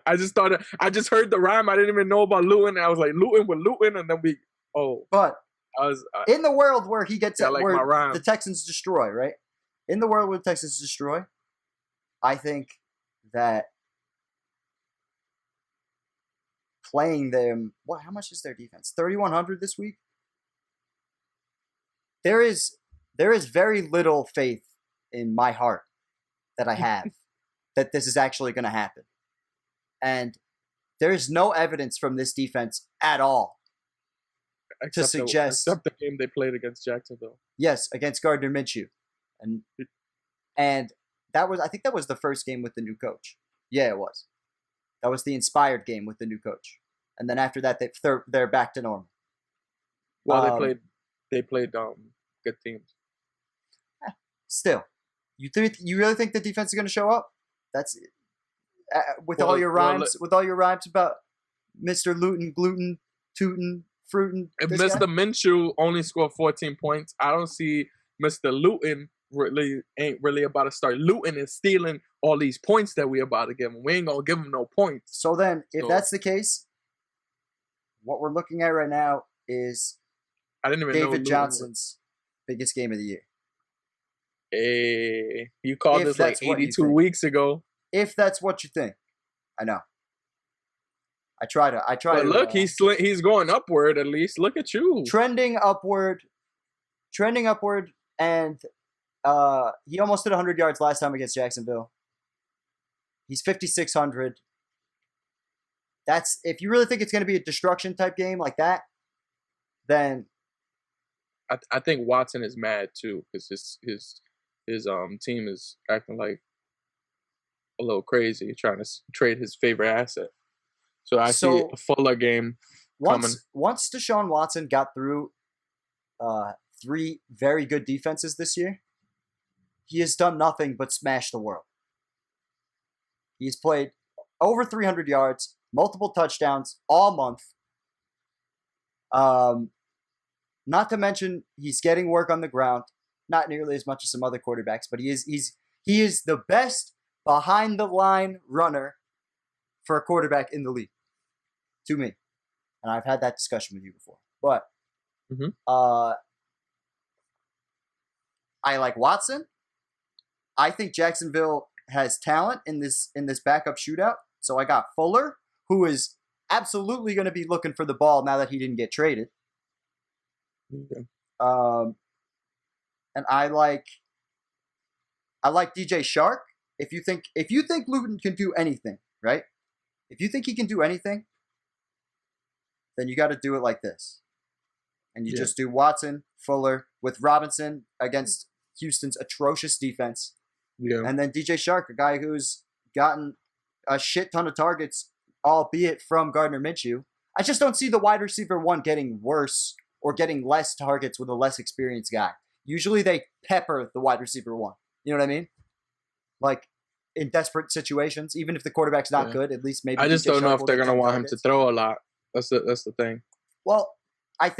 I just heard the rhyme. I didn't even know about Luton. I was like, Luton with Luton, and then But in the world where he gets like where the Texans destroy, right? In the world where the Texans destroy, I think that playing them, how much is their defense? 3,100 this week? There is very little faith in my heart that I have that this is actually going to happen. And there is no evidence from this defense at all to suggest... Except the game they played against Jacksonville. Yes, against Gardner Minshew. And that was, I think that was the first game with the new coach. Yeah, it was. That was the inspired game with the new coach. And then after that, they're back to normal. Well, they played good teams. Still, you really think the defense is going to show up? That's with all your rhymes about Mr. Luton, gluten, tootin', fruitin'. If Mr. Minshew only scored 14 points, I don't see Mr. Luton ain't really about to start looting and stealing all these points that we about to give him. We ain't gonna give him no points. So then, if that's the case, what we're looking at right now is David Johnson's biggest game of the year. Hey, you called this like 82 weeks ago. If that's what you think, I know. I try to. But look, he's going upward. At least look at you, trending upward, and he almost hit 100 yards last time against Jacksonville. He's 5,600. That's if you really think it's going to be a destruction type game like that, then I think Watson is mad too because his team is acting like a little crazy, trying to trade his favorite asset. So I see a fuller game coming. Once Deshaun Watson got through 3 very good defenses this year, he has done nothing but smash the world. He's played over 300 yards, multiple touchdowns all month. Not to mention he's getting work on the ground, not nearly as much as some other quarterbacks, but he is the best behind the line runner for a quarterback in the league, to me. And I've had that discussion with you before. But I like Watson. I think Jacksonville has talent in this backup shootout. So I got Fuller, who is absolutely going to be looking for the ball now that he didn't get traded. And I like DJ Shark. If you think Luton can do anything, right? If you think he can do anything, then you got to do it like this. And you just do Watson, Fuller, with Robinson against Houston's atrocious defense. Yeah. And then DJ Shark, a guy who's gotten a shit ton of targets, albeit from Gardner Minshew. I just don't see the wide receiver 1 getting worse or getting less targets with a less experienced guy. Usually they pepper the wide receiver 1. You know what I mean? Like, in desperate situations, even if the quarterback's not good, at least maybe. I just don't know if they're going to want him to throw a lot. That's the thing. Well, I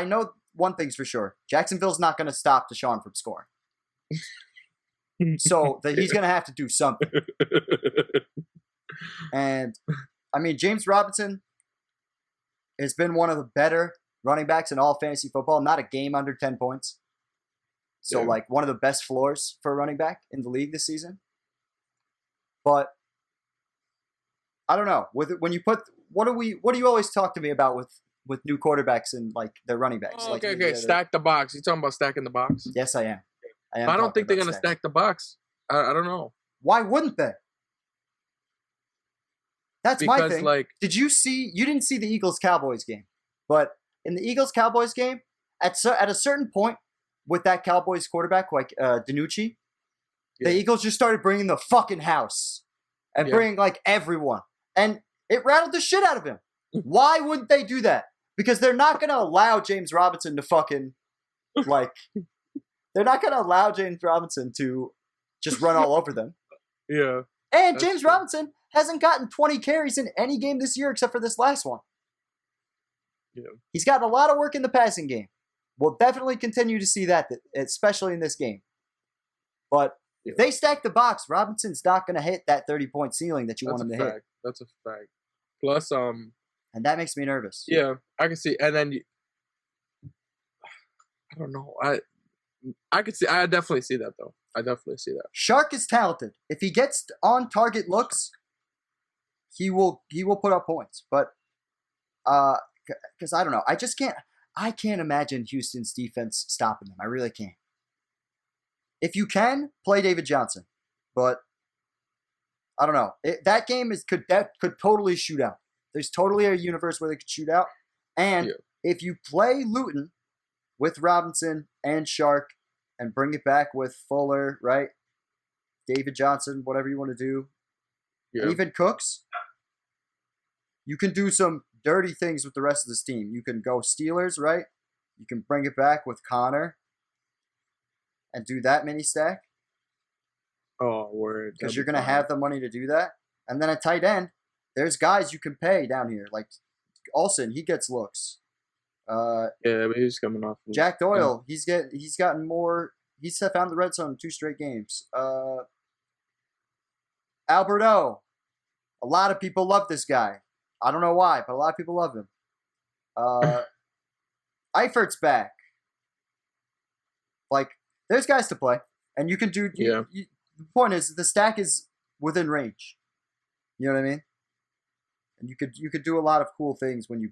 know one thing's for sure. Jacksonville's not going to stop Deshaun from scoring. So he's going to have to do something. And, I mean, James Robinson has been one of the better running backs in all fantasy football. Not a game under 10 points. So, like, one of the best floors for a running back in the league this season. But I don't know. When you put what do you always talk to me about with new quarterbacks and like their running backs? Oh, okay. Stack the box. You talking about stacking the box? Yes, I am. I don't think they're gonna stack the box. I don't know. Why wouldn't they? That's my thing. Did you see? You didn't see the Eagles-Cowboys game, but in the Eagles-Cowboys game, at a certain point with that Cowboys quarterback like DiNucci, the Eagles just started bringing the fucking house and bringing like everyone, and it rattled the shit out of him. Why wouldn't they do that? Because they're not going to allow James Robinson to fucking like. They're not going to allow James Robinson to just run all over them. Yeah. And James Robinson hasn't gotten 20 carries in any game this year except for this last one. Yeah. He's gotten a lot of work in the passing game. We'll definitely continue to see that, especially in this game. But if they stack the box, Robinson's not going to hit that 30-point ceiling that you want him to hit. That's a fact. Plus, and that makes me nervous. Yeah, I can see. And then, I don't know. I could see. I definitely see that, though. I definitely see that. Shark is talented. If he gets on target looks, he will put up points. But because I don't know, I can't imagine Houston's defense stopping them. I really can't. If you can, play David Johnson, but I don't know. That game could totally shoot out. There's totally a universe where they could shoot out. And if you play Luton with Robinson and Shark and bring it back with Fuller, right? David Johnson, whatever you want to do. And even Cooks. You can do some dirty things with the rest of this team. You can go Steelers, right? You can bring it back with Connor and do that mini stack. Oh, word. Because you're going to have the money to do that. And then at tight end, there's guys you can pay down here. Like Olsen, he gets looks. But he's coming off. Jack Doyle, he's gotten more. He's found the red zone in 2 straight games. Alberto, a lot of people love this guy. I don't know why, but a lot of people love him. Eifert's back. Like, there's guys to play, and you can do. The point is, the stack is within range. You know what I mean? And you could do a lot of cool things when you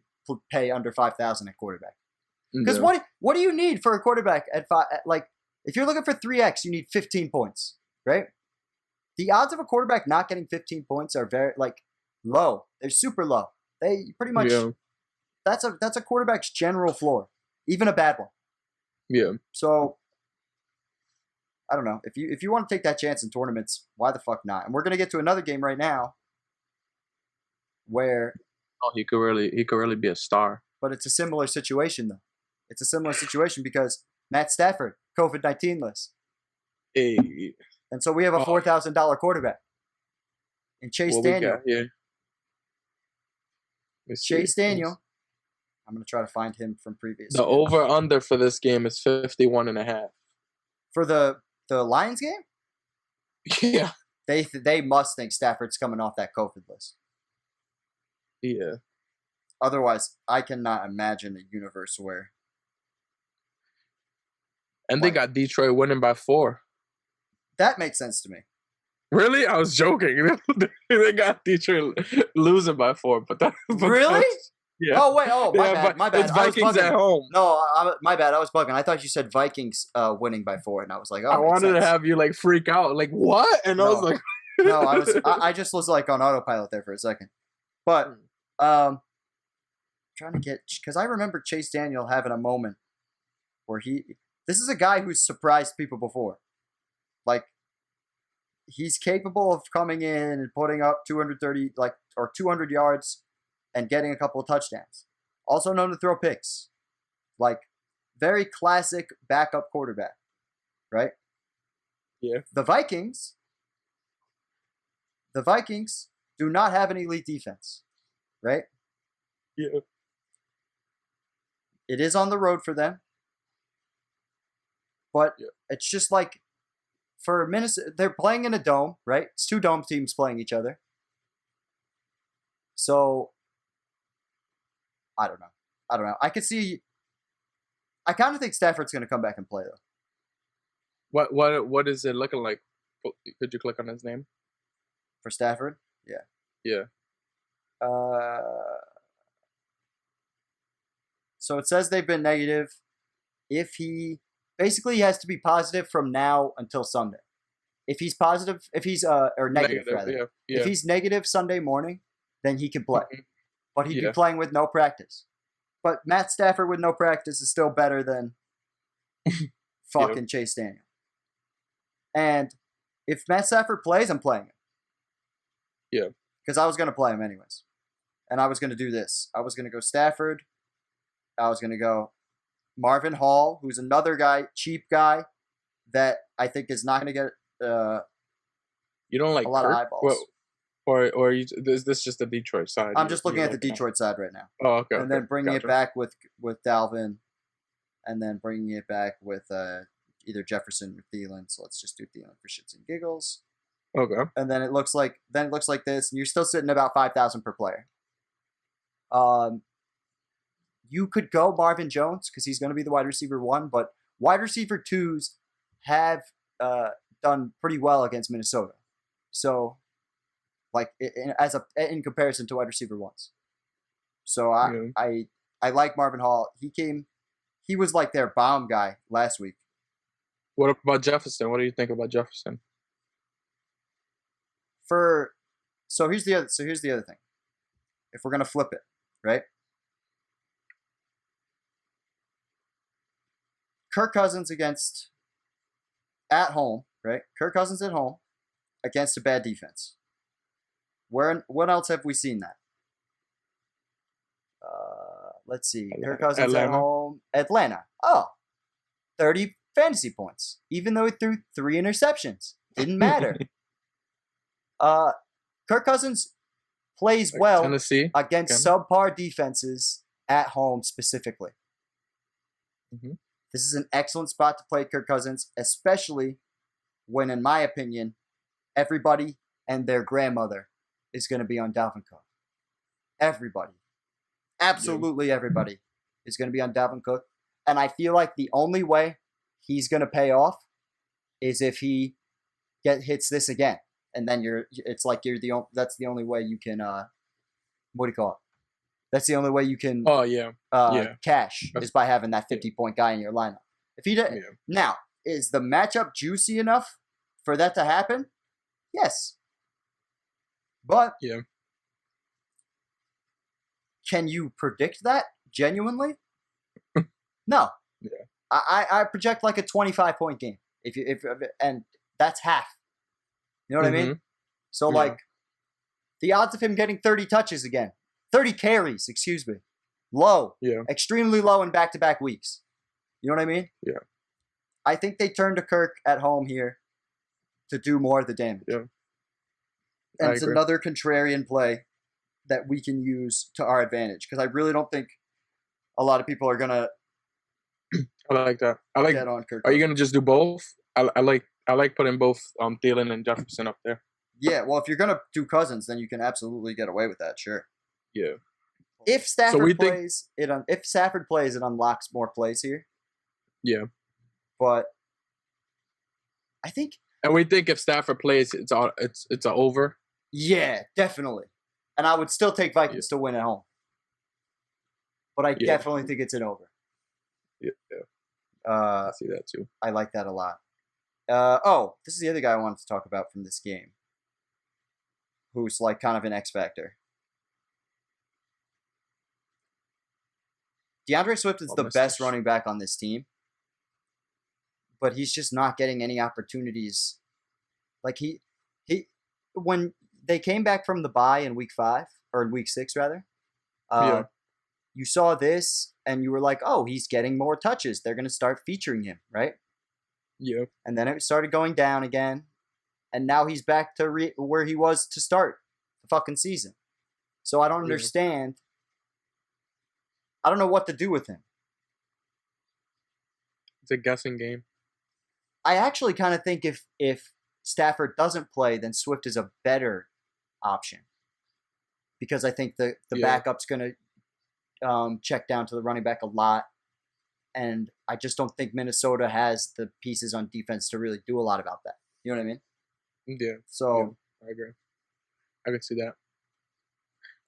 pay under 5,000 at quarterback. Because what do you need for a quarterback at 5? Like, if you're looking for 3x, you need 15 points, right? The odds of a quarterback not getting 15 points are very low. They're super low. They pretty much that's a quarterback's general floor, even a bad one. Yeah. So I don't know. If you want to take that chance in tournaments, why the fuck not? And we're gonna get to another game right now where he could really be a star. But it's a similar situation though. It's a similar situation because Matt Stafford, COVID-19 list. Hey. And so we have a $4,000 quarterback. And Chase Daniel. Chase Daniel. I'm going to try to find him from previous. The over-under for this game is 51.5. For the Lions game? Yeah. They must think Stafford's coming off that COVID list. Yeah. Otherwise, I cannot imagine a universe where. And they got Detroit winning by 4. That makes sense to me. Really? I was joking. They got Detroit losing by 4, but really? Yeah. Oh wait. Oh my bad. It's Vikings at home. No, my bad. I was bugging. I thought you said Vikings winning by 4, and I was like, oh. I wanted to have you freak out, what? And I was like, no, I just was on autopilot there for a second, but trying to get because I remember Chase Daniel having a moment where this is a guy who's surprised people before. He's capable of coming in and putting up 230 or 200 yards and getting a couple of touchdowns. Also known to throw picks. Very classic backup quarterback, right? Yeah. The Vikings do not have an elite defense, right? Yeah. It is on the road for them. But it's just for Minnesota, they're playing in a dome, right? It's 2 dome teams playing each other. So, I don't know. I kind of think Stafford's going to come back and play, though. What is it looking like? Could you click on his name? For Stafford? Yeah. Yeah. So it says they've been negative. He has to be positive from now until Sunday. If he's positive, or negative rather. Yeah. If he's negative Sunday morning, then he can play. But he'd be Yeah. playing with no practice. But Matt Stafford with no practice is still better than fucking Chase Daniel. And if Matt Stafford plays, I'm playing him. Yeah. Because I was going to play him anyways. And I was going to do this. I was going to go Stafford. I was going to go Marvin Hall, who's another guy, cheap guy, that I think is not going to get you don't like a lot Kirk? of eyeballs. Is this just the Detroit side? I'm just looking at the Detroit side right now. Oh, okay. And then bringing it back with Dalvin, and then bringing it back with either Jefferson or Thielen. So let's just do Thielen for shits and giggles. Okay. And then it looks like this, and you're still sitting about 5,000 per player. You could go Marvin Jones because he's going to be the wide receiver 1, but wide receiver 2s have done pretty well against Minnesota. So, like in comparison to wide receiver 1s. So I like Marvin Hall. He was like their bomb guy last week. What about Jefferson? What do you think about Jefferson? So here's the other thing. If we're gonna flip it, right? Kirk Cousins at home, right? Kirk Cousins at home against a bad defense. What else have we seen that? Let's see. Kirk Cousins Atlanta. At home. Atlanta. Oh, 30 fantasy points. Even though he threw 3 interceptions. Didn't matter. Kirk Cousins plays well Tennessee against subpar defenses at home specifically. Mm-hmm. This is an excellent spot to play Kirk Cousins, especially when, in my opinion, everybody and their grandmother is going to be on Dalvin Cook. Everybody. Absolutely everybody is going to be on Dalvin Cook. And I feel like the only way he's going to pay off is if he hits this again. And then that's the only way you can, what do you call it? That's the only way you can cash is by having that 50-point guy in your lineup. If he Now, is the matchup juicy enough for that to happen? Yes. But can you predict that genuinely? No. Yeah. I project like a 25-point game. And that's half. You know what I mean? So like the odds of him getting 30 touches again, 30 carries, excuse me, low. Yeah. Extremely low in back-to-back weeks. You know what I mean? Yeah. I think they turn to Kirk at home here to do more of the damage. Yeah. And it's another contrarian play that we can use to our advantage because I really don't think a lot of people are gonna. I like that. Get on Kirk. Are you gonna just do both? I like putting both Thielen and Jefferson up there. Yeah, well, if you're gonna do Cousins, then you can absolutely get away with that. Sure. Yeah. If Stafford plays, it unlocks more plays here. Yeah. But I think. And we think if Stafford plays, it's a over. Yeah, definitely. And I would still take Vikings to win at home. But I definitely think it's an over. Yeah. I see that too. I like that a lot. This is the other guy I wanted to talk about from this game. Who's like kind of an X factor. DeAndre Swift is the best running back on this team. But he's just not getting any opportunities. Like he when they came back from the bye in week 5 or in week 6 rather. You saw this and you were like, "Oh, he's getting more touches. They're going to start featuring him, right?" Yeah. And then it started going down again, and now he's back to where he was to start the fucking season. So I don't understand. I don't know what to do with him. It's a guessing game. I actually kind of think if Stafford doesn't play, then Swift is a better option. Because I think the backup's going to check down to the running back a lot. And I just don't think Minnesota has the pieces on defense to really do a lot about that. You know what I mean? Yeah. So I agree. I can see that.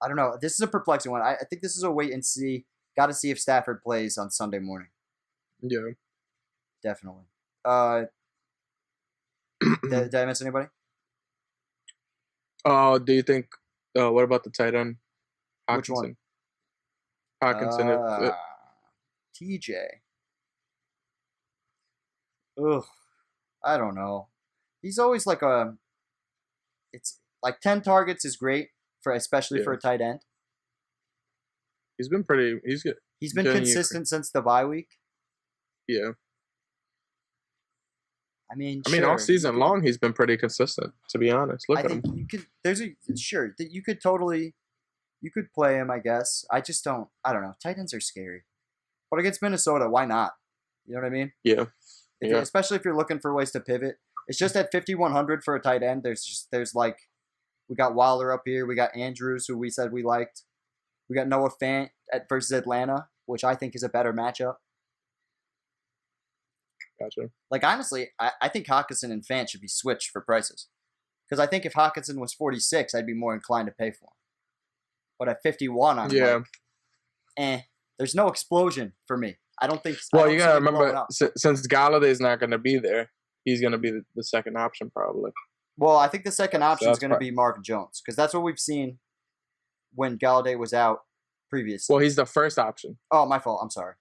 I don't know. This is a perplexing one. I think this is a wait and see. Got to see if Stafford plays on Sunday morning. Yeah. Definitely. Did I miss anybody? Do you think What about the tight end? Which one? Hawkinson. TJ. Ugh. I don't know. He's always like it's like 10 targets is great especially for a tight end. He's been pretty. He's good. He's been consistent since the bye week. Yeah. I mean, all season long he's been pretty consistent. To be honest, look at him. You could. You could totally. You could play him, I guess. I just don't. I don't know. Tight ends are scary, but against Minnesota, why not? You know what I mean? Yeah. Especially if you're looking for ways to pivot. It's just at 5,100 for a tight end. There's like, we got Waller up here. We got Andrews, who we said we liked. We got Noah Fant versus Atlanta, which I think is a better matchup. Gotcha. Like, honestly, I think Hawkinson and Fant should be switched for prices. Because I think if Hawkinson was 46, I'd be more inclined to pay for him. But at 51, I'm like, there's no explosion for me. I don't think. Well, you got to remember, since Galladay's not going to be there, he's going to be the second option probably. Well, I think the second option is going to be Marvin Jones. Because that's what we've seen when Galladay was out previously. Well, he's the first option. Oh, my fault. I'm sorry.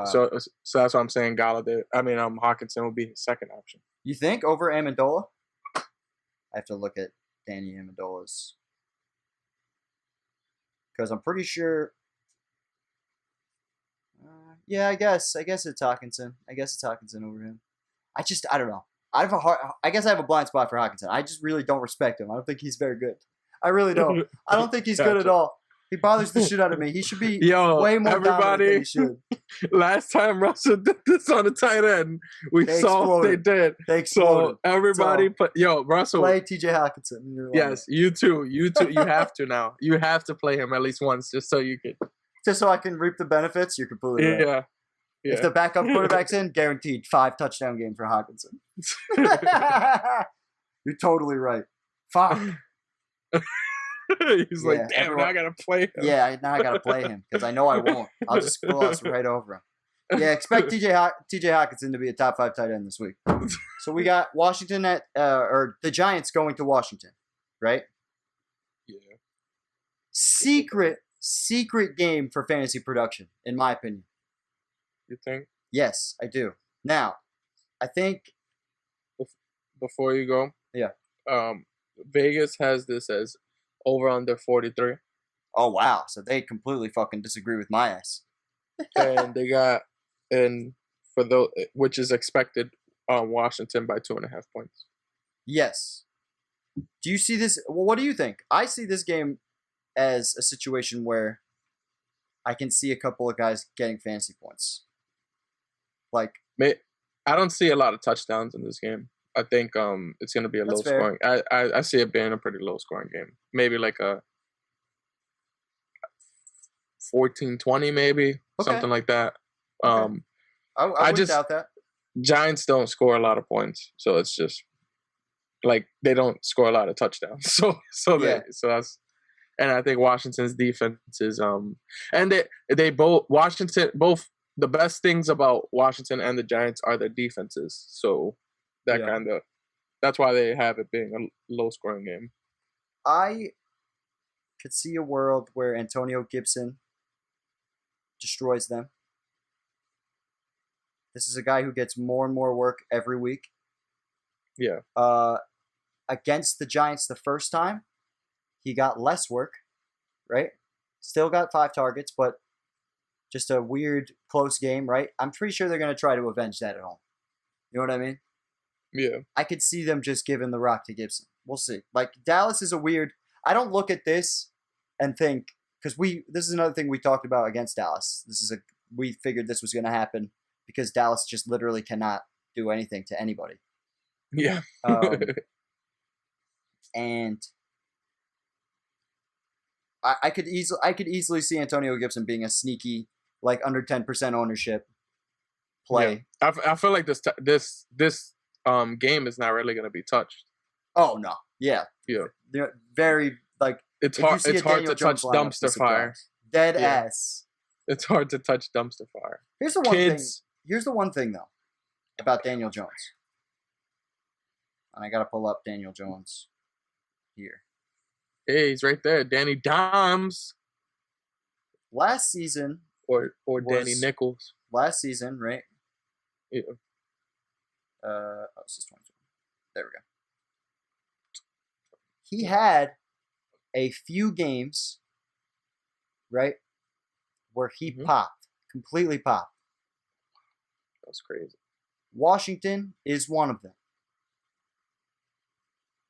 So that's what I'm saying. Hawkinson will be his second option. You think over Amendola? I have to look at Danny Amendola's, because I'm pretty sure. I guess it's Hawkinson. I guess it's Hawkinson over him. I don't know. I guess I have a blind spot for Hawkinson. I just really don't respect him. I don't think he's very good. I really don't. I don't think he's good at all. He bothers the shit out of me. He should be way more dominant than he should. Last time Russell did this on the tight end, we saw they did. They exploded. So everybody, Russell. Play TJ Hawkinson. Yes, you too. You have to now. You have to play him at least once just so you can. Just so I can reap the benefits. You're completely right. Yeah. If the backup quarterback's in, guaranteed 5 touchdown game for Hawkinson. You're totally right. Fuck. He's like, damn, now I gotta play him. Yeah, now I gotta play him because I know I won't. I'll just gloss right over him. Yeah, expect TJ Hawkinson to be a top 5 tight end this week. So we got Washington or the Giants going to Washington, right? Yeah. Secret game for fantasy production, in my opinion. You think? Yes, I do. Now, I think before you go, Vegas has this as over under 43. Oh wow! So they completely fucking disagree with my ass. And they got which is expected Washington by 2.5 points. Yes. Do you see this? Well, what do you think? I see this game as a situation where I can see a couple of guys getting fantasy points. Like, I don't see a lot of touchdowns in this game. I think it's going to be a low scoring. I see it being a pretty low scoring game. Maybe like a 14-20 maybe, something like that. I wouldn't doubt that. Giants don't score a lot of points, so it's just like they don't score a lot of touchdowns. So that's, and I think Washington's defense is and they both the best things about Washington and the Giants are their defenses. So that's why they have it being a low scoring game. I could see a world where Antonio Gibson destroys them. This is a guy who gets more and more work every week. Yeah. Against the Giants the first time, he got less work, right? Still got 5 targets, but just a weird close game, right? I'm pretty sure they're going to try to avenge that at home. You know what I mean? Yeah. I could see them just giving the rock to Gibson. We'll see. Like, Dallas is a weird... I don't look at this and think... Because this is another thing we talked about against Dallas. We figured this was going to happen because Dallas just literally cannot do anything to anybody. Yeah. And I could easily see Antonio Gibson being a sneaky, like under 10% ownership play. Yeah. I feel like this game is not really going to be touched. Oh no, yeah. They're very like it's hard to touch dumpster fire. Dead ass. It's hard to touch dumpster fire. Here's the one thing though about Daniel Jones. And I got to pull up Daniel Jones here. Hey, he's right there. Danny Dimes. Last season. Or Danny Nichols. Last season, right? Yeah. This is 2020. There we go. He had a few games, right, where he popped, completely popped. That's crazy. Washington is one of them.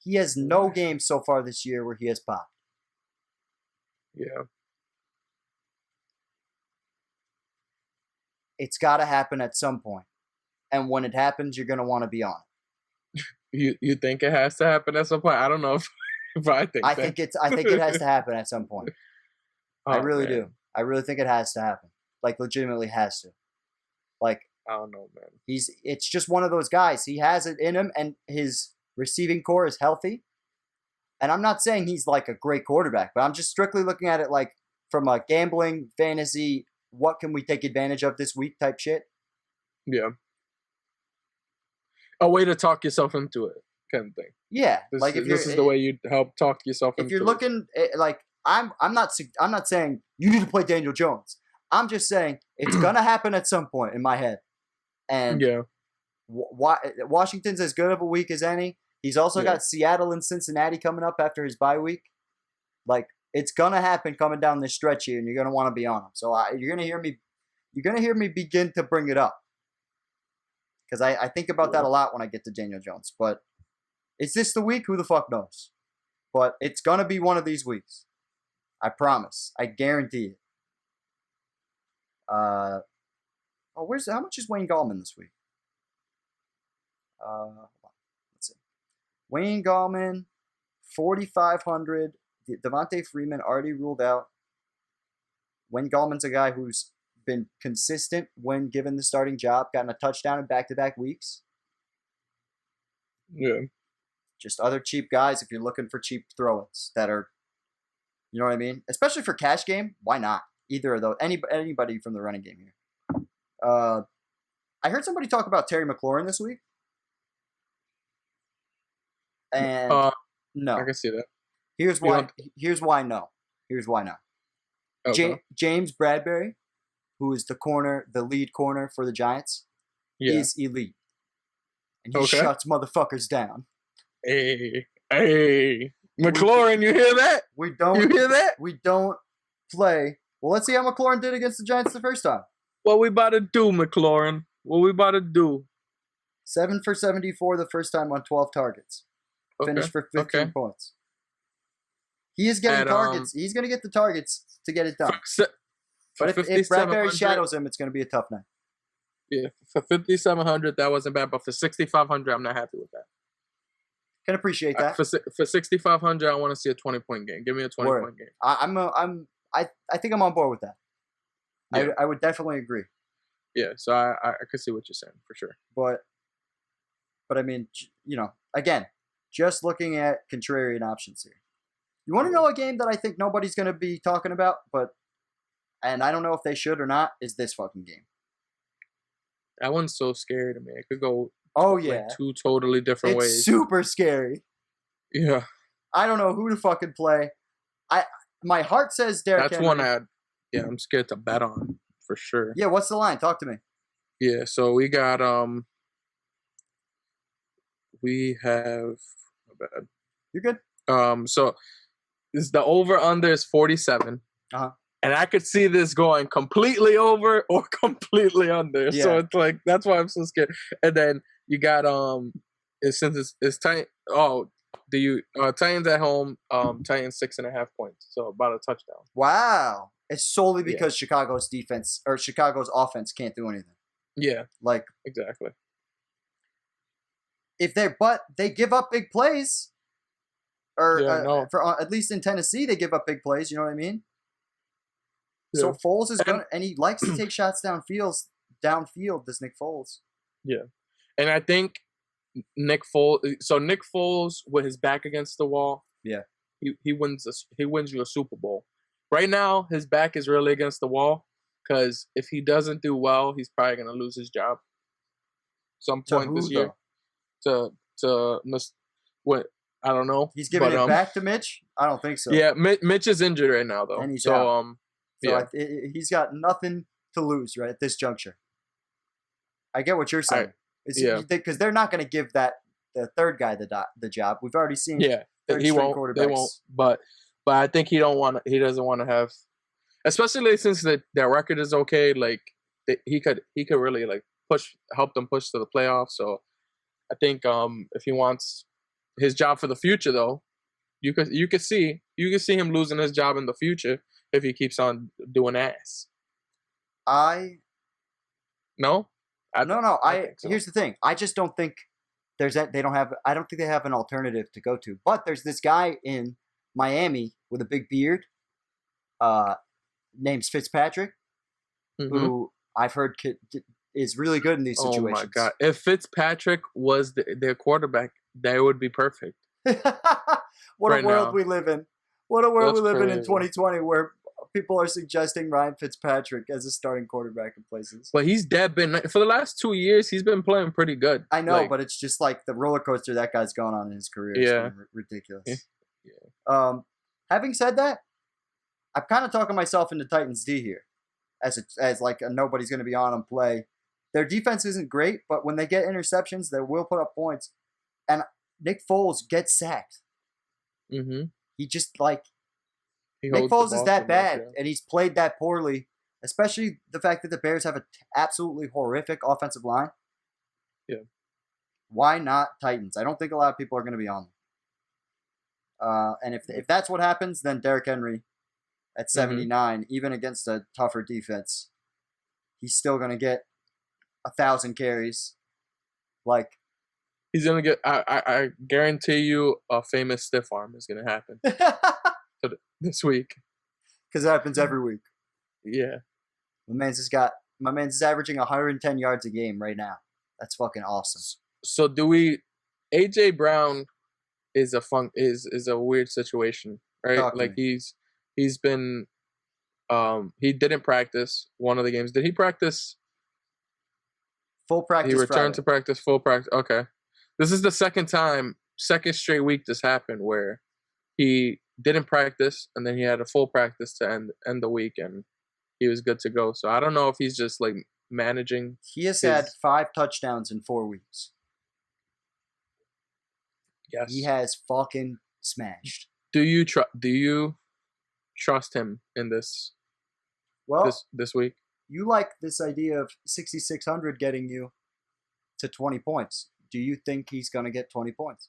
He has no games so far this year where he has popped. Yeah. It's got to happen at some point. And when it happens, you're going to want to be on it. You think it has to happen at some point? I don't know if I think I think it has to happen at some point. Oh, I really do. I really think it has to happen. Like, legitimately has to. Like, I don't know, man. It's just one of those guys. He has it in him, and his receiving core is healthy. And I'm not saying he's like a great quarterback, but I'm just strictly looking at it like from a gambling, fantasy, what can we take advantage of this week type shit. Yeah. A way to talk yourself into it kind of thing. Yeah. This is the way you help talk yourself into it. If you're looking, like, I'm not saying you need to play Daniel Jones. I'm just saying it's going to happen at some point in my head. And yeah. Washington's as good of a week as any. He's also got Seattle and Cincinnati coming up after his bye week. Like, it's gonna happen coming down this stretch here, and you're gonna want to be on him. So you're gonna hear me begin to bring it up because I think about that a lot when I get to Daniel Jones. But is this the week? Who the fuck knows? But it's gonna be one of these weeks. I promise. I guarantee it. How much is Wayne Gallman this week? Let's see. Wayne Gallman, 4,500. Devontae Freeman already ruled out. Wayne Gallman's a guy who's been consistent when given the starting job, gotten a touchdown in back-to-back weeks. Yeah. Just other cheap guys if you're looking for cheap throw-ins that are, you know what I mean? Especially for cash game, why not? Either of those. Anybody from the running game here. I heard somebody talk about Terry McLaurin this week. And no. I can see that. Here's why no. Okay. James Bradbury, who is the lead corner for the Giants, is elite. And he shuts motherfuckers down. Hey. McLaurin, you hear that? You hear that? We don't play. Well, let's see how McLaurin did against the Giants the first time. What we about to do, McLaurin? What we about to do? 7 for 74 the first time on 12 targets. Finished for 15 points. He is getting targets. He's going to get the targets to get it done. But if Bradbury shadows him, it's going to be a tough night. Yeah, for 5,700, that wasn't bad. But for 6,500, I'm not happy with that. Can appreciate that. For 6,500, I want to see a 20-point game. Give me a 20-point game. I think I'm on board with that. Yeah. I would definitely agree. Yeah, so I could see what you're saying for sure. But I mean, again, just looking at contrarian options here. You want to know a game that I think nobody's going to be talking about, and I don't know if they should or not, is this fucking game. That one's so scary to me. It could go two totally different ways. It's super scary. Yeah. I don't know who to fucking play. My heart says Derrick Henry. One I'm scared to bet on for sure. Yeah, what's the line? Talk to me. Yeah, so we got we have bad. You're good. So the over under is 47. Uh-huh. And I could see this going completely over or completely under. Yeah. So it's like that's why I'm so scared. And then you got since it's tight. Oh, Titans at home. Titans 6.5 points. So about a touchdown. Wow. It's solely because Chicago's defense or Chicago's offense can't do anything. Yeah. Like exactly. But they give up big plays. Or for at least in Tennessee, they give up big plays. You know what I mean? Yeah. So Foles is going, and he likes to take shots downfield. This Nick Foles. Yeah, and I think Nick Foles. So Nick Foles, with his back against the wall, he wins. He wins you a Super Bowl. Right now, his back is really against the wall because if he doesn't do well, he's probably going to lose his job. Some point this year. I don't know. He's giving it back to Mitch? I don't think so. Yeah, Mitch is injured right now, though. And he's so, out. Yeah. He's got nothing to lose right at this juncture. I get what you're saying. Because they're not going to give the third guy the job. We've already seen. Yeah, he won't. They won't. But I think he doesn't want to have, especially since their record is okay. Like he could really like help them push to the playoffs. So I think if he wants his job for the future, though, you could see him losing his job in the future if he keeps on doing ass. No. Here's the thing. I just don't think I don't think they have an alternative to go to. But there's this guy in Miami with a big beard, named Fitzpatrick, who I've heard is really good in these situations. Oh my God! If Fitzpatrick was their quarterback, that would be perfect. What a world we live in! What a world we live in 2020, where people are suggesting Ryan Fitzpatrick as a starting quarterback in places. But he's been for the last 2 years. He's been playing pretty good. I know, but it's just like the roller coaster that guy's gone on in his career. It's ridiculous. Yeah. Having said that, I'm kind of talking myself into Titans D here, as like a nobody's going to be on them play. Their defense isn't great, but when they get interceptions, they will put up points. And Nick Foles gets sacked. Mm-hmm. He just like. Nick Foles is that bad, and he's played that poorly, especially the fact that the Bears have an absolutely horrific offensive line. Yeah. Why not Titans? I don't think a lot of people are going to be on them. And if that's what happens, then Derrick Henry at 79, even against a tougher defense, he's still going to get 1,000 carries. Like he's going to get. I guarantee you, a famous stiff arm is going to happen. This week, because it happens every week. Yeah, my man's averaging 110 yards a game right now. That's fucking awesome. So AJ Brown is a weird situation, right? Like he's been he didn't practice one of the games. Did he practice? Full practice. He returned to practice. Full practice. Okay, this is the second straight week this happened where he didn't practice, and then he had a full practice to end the week, and he was good to go. So I don't know if he's just like managing. He has had 5 touchdowns in 4 weeks. Yes, he has fucking smashed. Do you trust him in this? Well, this week. You like this idea of 6,600 getting you to 20 points. Do you think he's gonna get 20 points?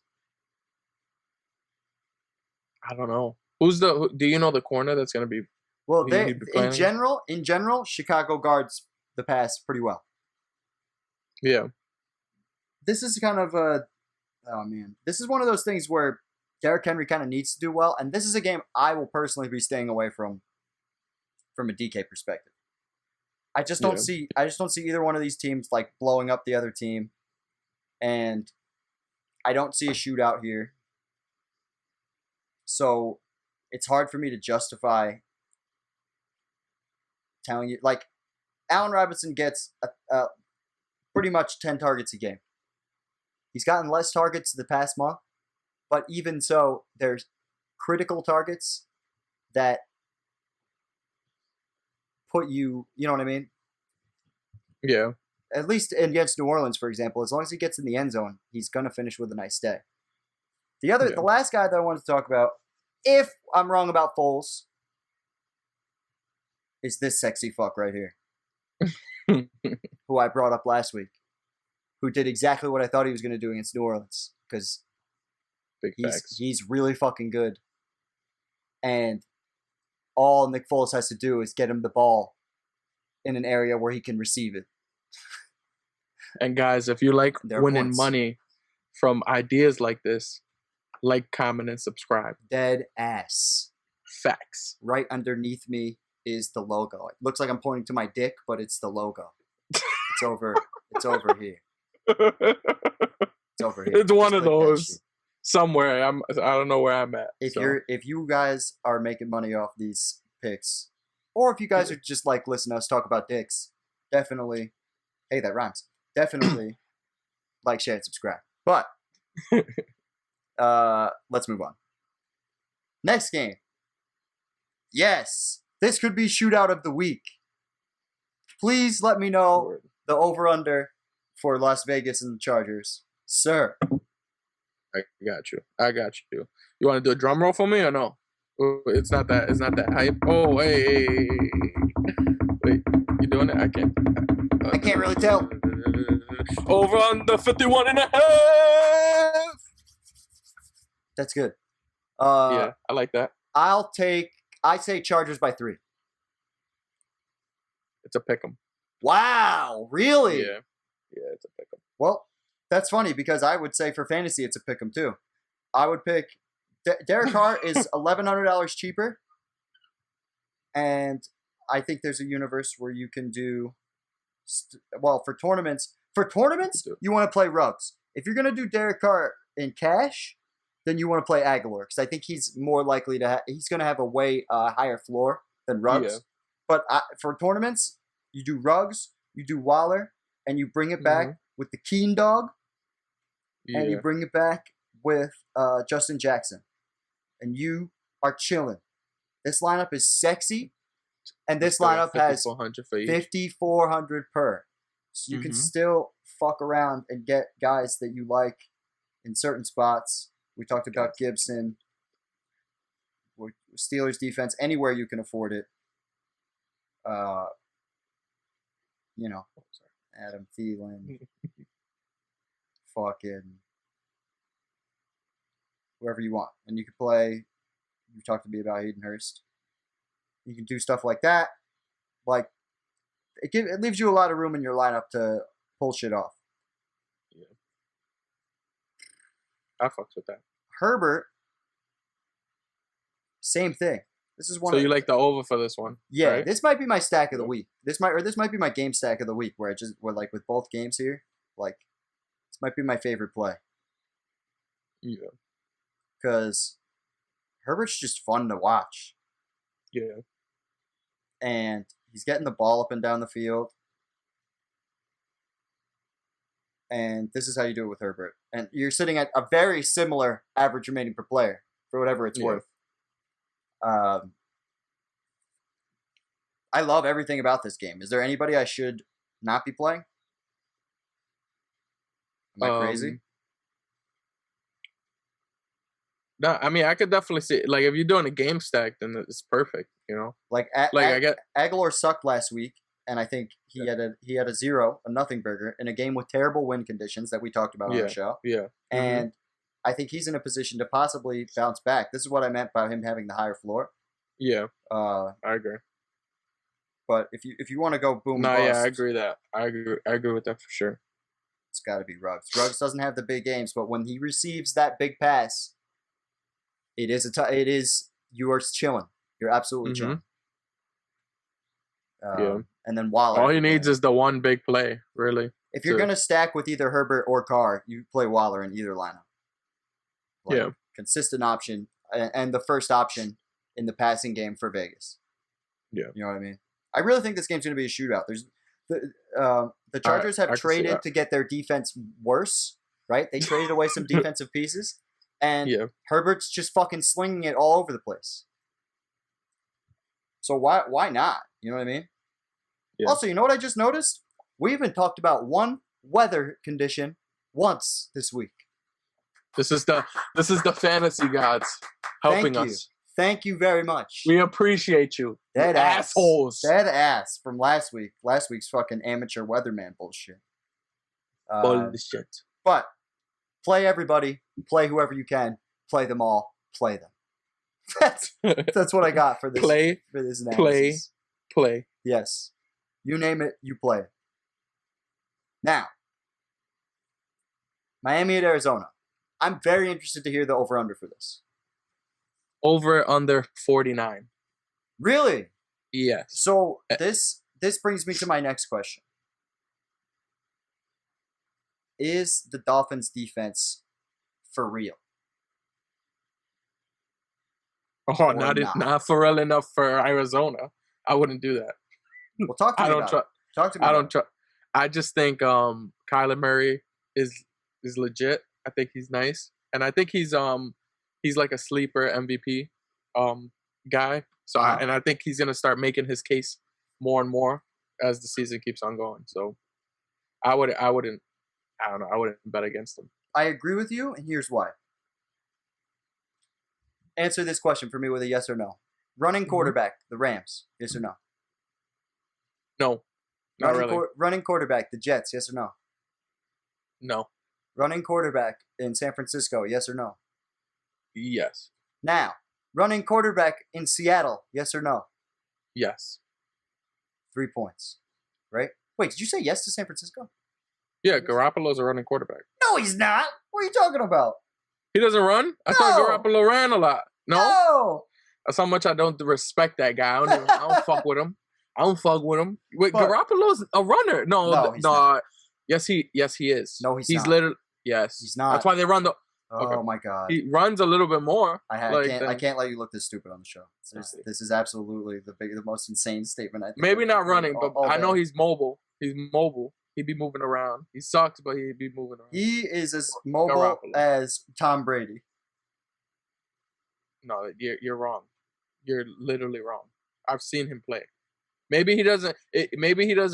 I don't know. Do you know the corner that's going to be? Well, in general, Chicago guards the pass pretty well. Yeah. This is kind of this is one of those things where Derrick Henry kind of needs to do well, and this is a game I will personally be staying away from a DK perspective. I just don't see either one of these teams like blowing up the other team, and I don't see a shootout here. So it's hard for me to justify telling you. Like, Allen Robinson gets pretty much 10 targets a game. He's gotten less targets the past month, but even so, there's critical targets that put you know what I mean? Yeah. At least against New Orleans, for example, as long as he gets in the end zone, he's going to finish with a nice day. The last guy that I wanted to talk about, if I'm wrong about Foles, is this sexy fuck right here, who I brought up last week, who did exactly what I thought he was going to do against New Orleans, because he's really fucking good, and all Nick Foles has to do is get him the ball in an area where he can receive it. And guys, if you like winning money from ideas like this, like, comment, and subscribe. Dead ass. Facts. Right underneath me is the logo. It looks like I'm pointing to my dick, but it's the logo. It's over. It's over here. It's over here. It's one of those somewhere. I don't know where I'm at. If you guys are making money off these picks, or if you guys are just like listen to us talk about dicks, definitely. Hey, that rhymes. Definitely like, share, and subscribe. But Let's move on. Next game. Yes, this could be shootout of the week. Please let me know the over-under for Las Vegas and the Chargers. Sir. I got you. You want to do a drum roll for me or no? It's not that hype. Oh, hey. Wait, you doing it? I can't really tell. Over under 51 and a half. That's good. Yeah, I like that. I say Chargers by 3. It's a pick 'em. Wow, really? Yeah, it's a pick 'em. Well, that's funny because I would say for fantasy it's a pick 'em too. I would pick Derek Carr is $1,100 cheaper, and I think there's a universe where you can do for tournaments. For tournaments, you want to play Ruggs. If you're gonna do Derek Carr in cash, then you want to play Aguilar because I think he's more likely to. He's gonna have a way higher floor than Ruggs. Yeah. But for tournaments, you do Ruggs, you do Waller, and you bring it back with the Keen Dog, and you bring it back with Justin Jackson, and you are chilling. This lineup is sexy, and this lineup has 5,400 per. So you can still fuck around and get guys that you like in certain spots. We talked about Gibson, Steelers defense, anywhere you can afford it. Adam Thielen, fucking whoever you want. And you can play, you talked to me about Hayden Hurst. You can do stuff like that. Like, it leaves you a lot of room in your lineup to pull shit off. Yeah. I fucks with that. Herbert, same thing. This is one. So you like the over for this one? Yeah, right? This might be my stack of the week. This might be my game stack of the week where like with both games here, like this might be my favorite play. Yeah. Because Herbert's just fun to watch. Yeah. And he's getting the ball up and down the field. And this is how you do it with Herbert. And you're sitting at a very similar average remaining per player for whatever it's worth. I love everything about this game. Is there anybody I should not be playing? Am I crazy? No, I mean I could definitely see like if you're doing a game stack, then it's perfect. You know, Aguilar sucked last week, and I think he had a 0, a nothing burger in a game with terrible wind conditions that we talked about on the show. Yeah, and I think he's in a position to possibly bounce back. This is what I meant by him having the higher floor. Yeah, I agree. But if you want to go boom, no, bust, yeah, I agree that. I agree with that for sure. It's got to be Ruggs. Ruggs doesn't have the big games, but when he receives that big pass, it is you are chilling. You're absolutely chilling. And then Waller. All he needs is the one big play, really. If you're gonna stack with either Herbert or Carr, you play Waller in either lineup. Like, consistent option and the first option in the passing game for Vegas. Yeah, you know what I mean. I really think this game's gonna be a shootout. There's the Chargers have traded to get their defense worse, right? They traded away some defensive pieces, and Herbert's just fucking slinging it all over the place. So why not? You know what I mean? Yeah. Also, you know what I just noticed? We even talked about one weather condition once this week. This is the fantasy gods helping us. Thank you very much. We appreciate you. Dead assholes. Dead ass from last week. Last week's fucking amateur weatherman bullshit. Bullshit. But play everybody. Play whoever you can. Play them all. Play them. That's what I got for this. For this analysis. Play. Yes. You name it, you play it. Now, Miami at Arizona. I'm very interested to hear the over-under for this. Over under 49. Really? Yes. So this brings me to my next question. Is the Dolphins defense for real? Oh, not for real enough for Arizona. I wouldn't do that. Well, talk to me about it. Talk to me. I don't trust. I just think Kyler Murray is legit. I think he's nice, and I think he's like a sleeper MVP guy. So I think he's gonna start making his case more and more as the season keeps on going. So I wouldn't bet against him. I agree with you, and here's why. Answer this question for me with a yes or no. Running quarterback, the Rams, yes or no? No, not really. Running quarterback, the Jets, yes or no? No. Running quarterback in San Francisco, yes or no? Yes. Now, running quarterback in Seattle, yes or no? Yes. 3 points, right? Wait, did you say yes to San Francisco? Yeah, Garoppolo's a running quarterback. No, he's not. What are you talking about? He doesn't run? I thought Garoppolo ran a lot. No? That's how much I don't respect that guy. I don't fuck with him. Wait, Garoppolo's a runner. No, he's not. Yes, he is. No, he's not. Literally, yes. He's not. That's why they run the... Oh, my God. He runs a little bit more. I can't let you look this stupid on the show. This is absolutely the most insane statement I think. Maybe not running, but I know he's mobile. He's mobile. He'd be moving around. He sucks, but he'd be moving around. He is as mobile as Tom Brady. No, you're wrong. You're literally wrong. I've seen him play. Maybe he doesn't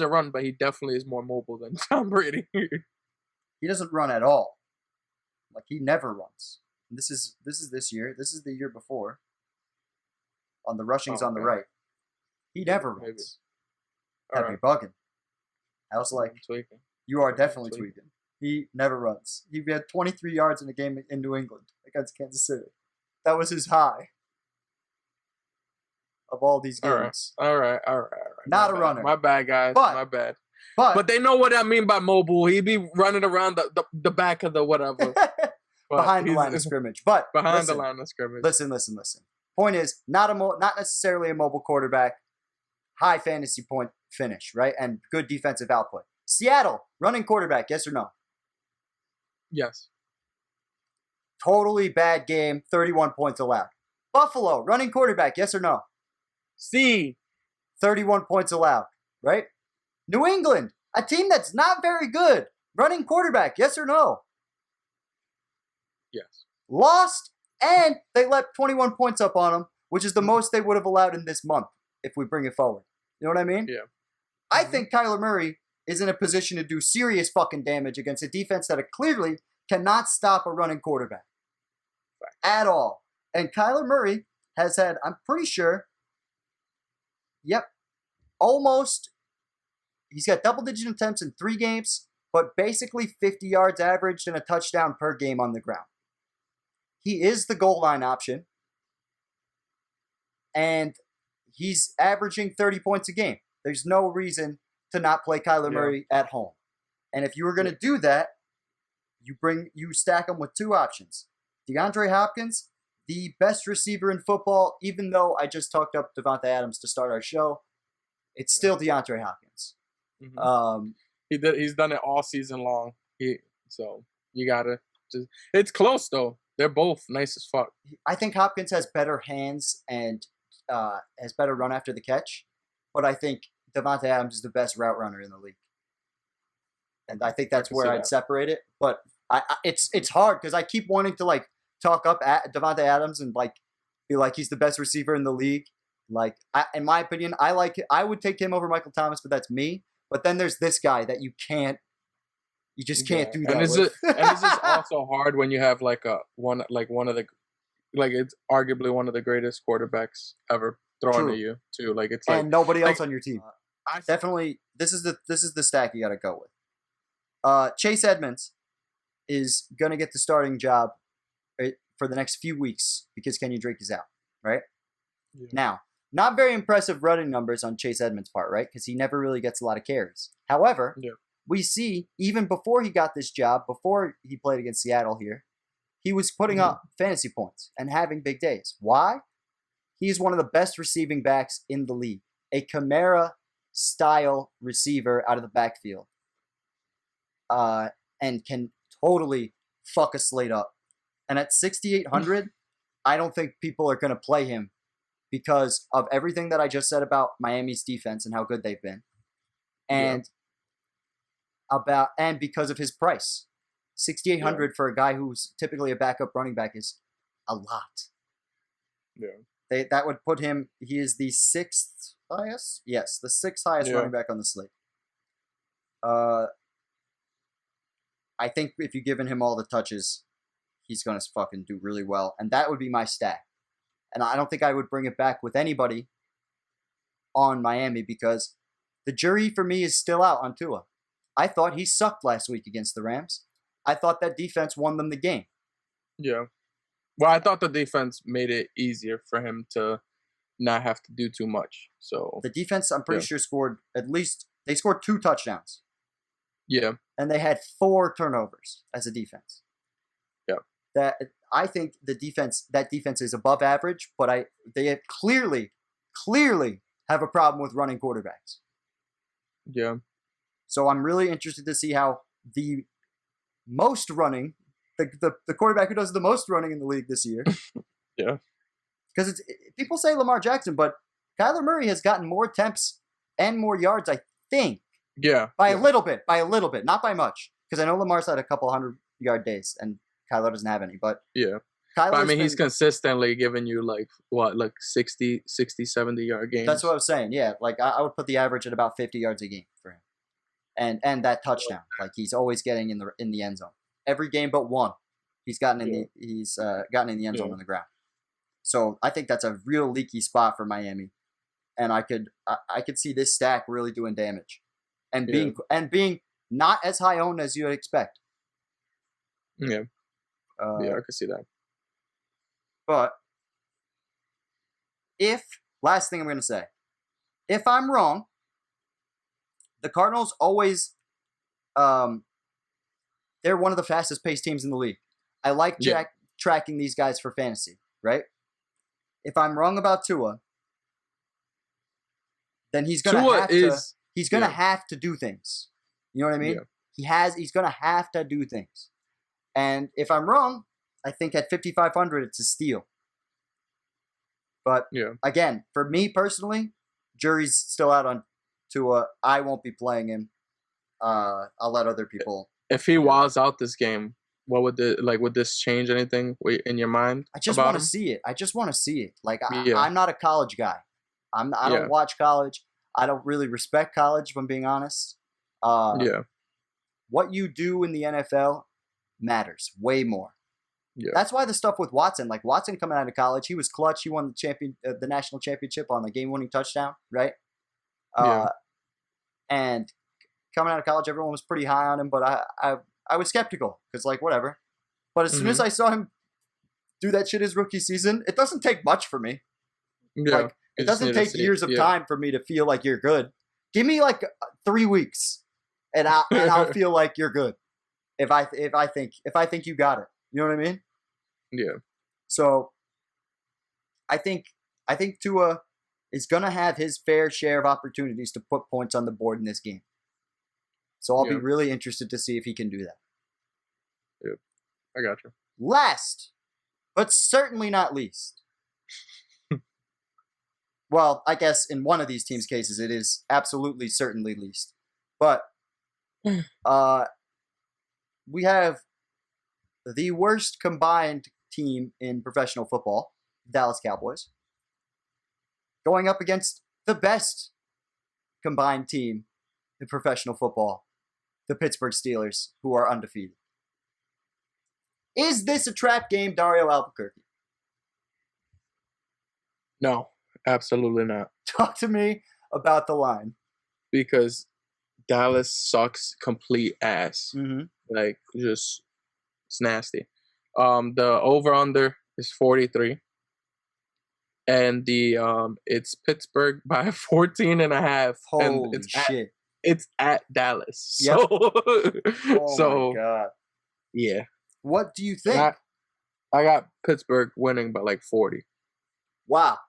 run, but he definitely is more mobile than Tom Brady. He doesn't run at all. Like, he never runs. And this is this year. This is the year before. On the rushings on the right. He never runs. That'd be bugging. I was like, tweaking. You are definitely tweaking. He never runs. He had 23 yards in a game in New England against Kansas City. That was his high of all these games. All right. Not a runner. My bad, guys. My bad. But they know what I mean by mobile. He'd be running around the back of the whatever. Behind the line of scrimmage. But behind the line of scrimmage. Listen. Point is, not necessarily a mobile quarterback. High fantasy point finish, right? And good defensive output. Seattle, running quarterback, yes or no? Yes. Totally bad game, 31 points allowed. Buffalo, running quarterback, yes or no? C. 31 points allowed, right? New England, a team that's not very good. Running quarterback, yes or no? Yes. Lost, and they let 21 points up on them, which is the most they would have allowed in this month if we bring it forward. You know what I mean? Yeah. I think Kyler Murray is in a position to do serious fucking damage against a defense that clearly cannot stop a running quarterback. Right. At all. And Kyler Murray has had, I'm pretty sure, almost, he's got double-digit attempts in 3 games, but basically 50 yards averaged and a touchdown per game on the ground. He is the goal line option, and he's averaging 30 points a game. There's no reason to not play Kyler Murray at home. And if you were going to do that, you stack him with 2 options. DeAndre Hopkins, the best receiver in football, even though I just talked up Davante Adams to start our show, it's still DeAndre Hopkins. Mm-hmm. He's done it all season long. So you gotta it's close though. They're both nice as fuck. I think Hopkins has better hands and has better run after the catch, but I think Davante Adams is the best route runner in the league, and I think that's where I'd separate it. But it's hard because I keep wanting to talk up at Davante Adams and be like he's the best receiver in the league. In my opinion, I would take him over Michael Thomas, but that's me. But then there's this guy that you just can't do that. And it's just also hard when you have it's arguably one of the greatest quarterbacks ever thrown to you too. And nobody else on your team. Definitely, this is the stack you got to go with. Chase Edmonds is gonna get the starting job for the next few weeks because Kenyon Drake is out, right? Yeah. Now, not very impressive running numbers on Chase Edmonds' part, right? Because he never really gets a lot of carries. However, we see even before he got this job, before he played against Seattle here, he was putting up fantasy points and having big days. Why? He's one of the best receiving backs in the league. A Kamara-style receiver out of the backfield. And can totally fuck a slate up. And at 6,800, I don't think people are going to play him because of everything that I just said about Miami's defense and how good they've been. And because of his price. 6,800 for a guy who's typically a backup running back is a lot. Yeah. That would put him. He is the sixth highest. Yes, the sixth highest running back on the slate. I think if you've given him all the touches, he's gonna fucking do really well, and that would be my stack. And I don't think I would bring it back with anybody on Miami because the jury for me is still out on Tua. I thought he sucked last week against the Rams. I thought that defense won them the game. Yeah. Well, I thought the defense made it easier for him to not have to do too much. So the defense, I'm pretty sure, scored they scored 2 touchdowns. Yeah. And they had 4 turnovers as a defense. Yeah. That I think that defense is above average, but they have clearly have a problem with running quarterbacks. Yeah. So I'm really interested to see how the most running, the quarterback who does the most running in the league this year. Yeah. Because people say Lamar Jackson, but Kyler Murray has gotten more attempts and more yards, I think. Yeah. By a little bit, not by much. Because I know Lamar's had a couple 100-yard days, and Kyler doesn't have any. But yeah. But I mean, he's consistently giving you, 60, 70-yard games. That's what I was saying, yeah. I would put the average at about 50 yards a game for him. And that touchdown. He's always getting in the end zone. Every game but one, he's gotten in the end zone on the ground. So I think that's a real leaky spot for Miami. And I could see this stack really doing damage. And being not as high owned as you would expect. Yeah. I could see that. But last thing I'm going to say, if I'm wrong, the Cardinals always, they're one of the fastest paced teams in the league. I like tracking these guys for fantasy, right? If I'm wrong about Tua, then he's going to have to do things. You know what I mean? Yeah. He's going to have to do things. And if I'm wrong, I think at 5,500 it's a steal. But again, for me personally, jury's still out on Tua. I won't be playing him. I'll let other people. If he walls out this game, what would would this change anything in your mind? I just want to see it. I'm not a college guy. I don't watch college. I don't really respect college, if I'm being honest. What you do in the NFL matters way more. Yeah. That's why the stuff with Watson, Watson coming out of college, he was clutch. He won the national championship on the game-winning touchdown, right? And coming out of college, everyone was pretty high on him, but I was skeptical because, whatever. But as soon as I saw him do that shit his rookie season, it doesn't take much for me. Yeah. It doesn't take years of time for me to feel like you're good. Give me 3 weeks, and I'll feel like you're good. If I think you got it, you know what I mean? Yeah. So, I think Tua is gonna have his fair share of opportunities to put points on the board in this game. So I'll be really interested to see if he can do that. Yeah, I got you. Last, but certainly not least. Well, I guess in one of these teams' cases, it is absolutely, certainly least. But we have the worst combined team in professional football, Dallas Cowboys, going up against the best combined team in professional football, the Pittsburgh Steelers, who are undefeated. Is this a trap game, Dario Albuquerque? No, absolutely not. Talk to me about the line. Because Dallas sucks complete ass. Mm-hmm. It's nasty. The over-under is 43. And it's Pittsburgh by 14.5. Holy shit. It's at Dallas. Yep. So, my God. Yeah. What do you think? I got Pittsburgh winning by 40. Wow.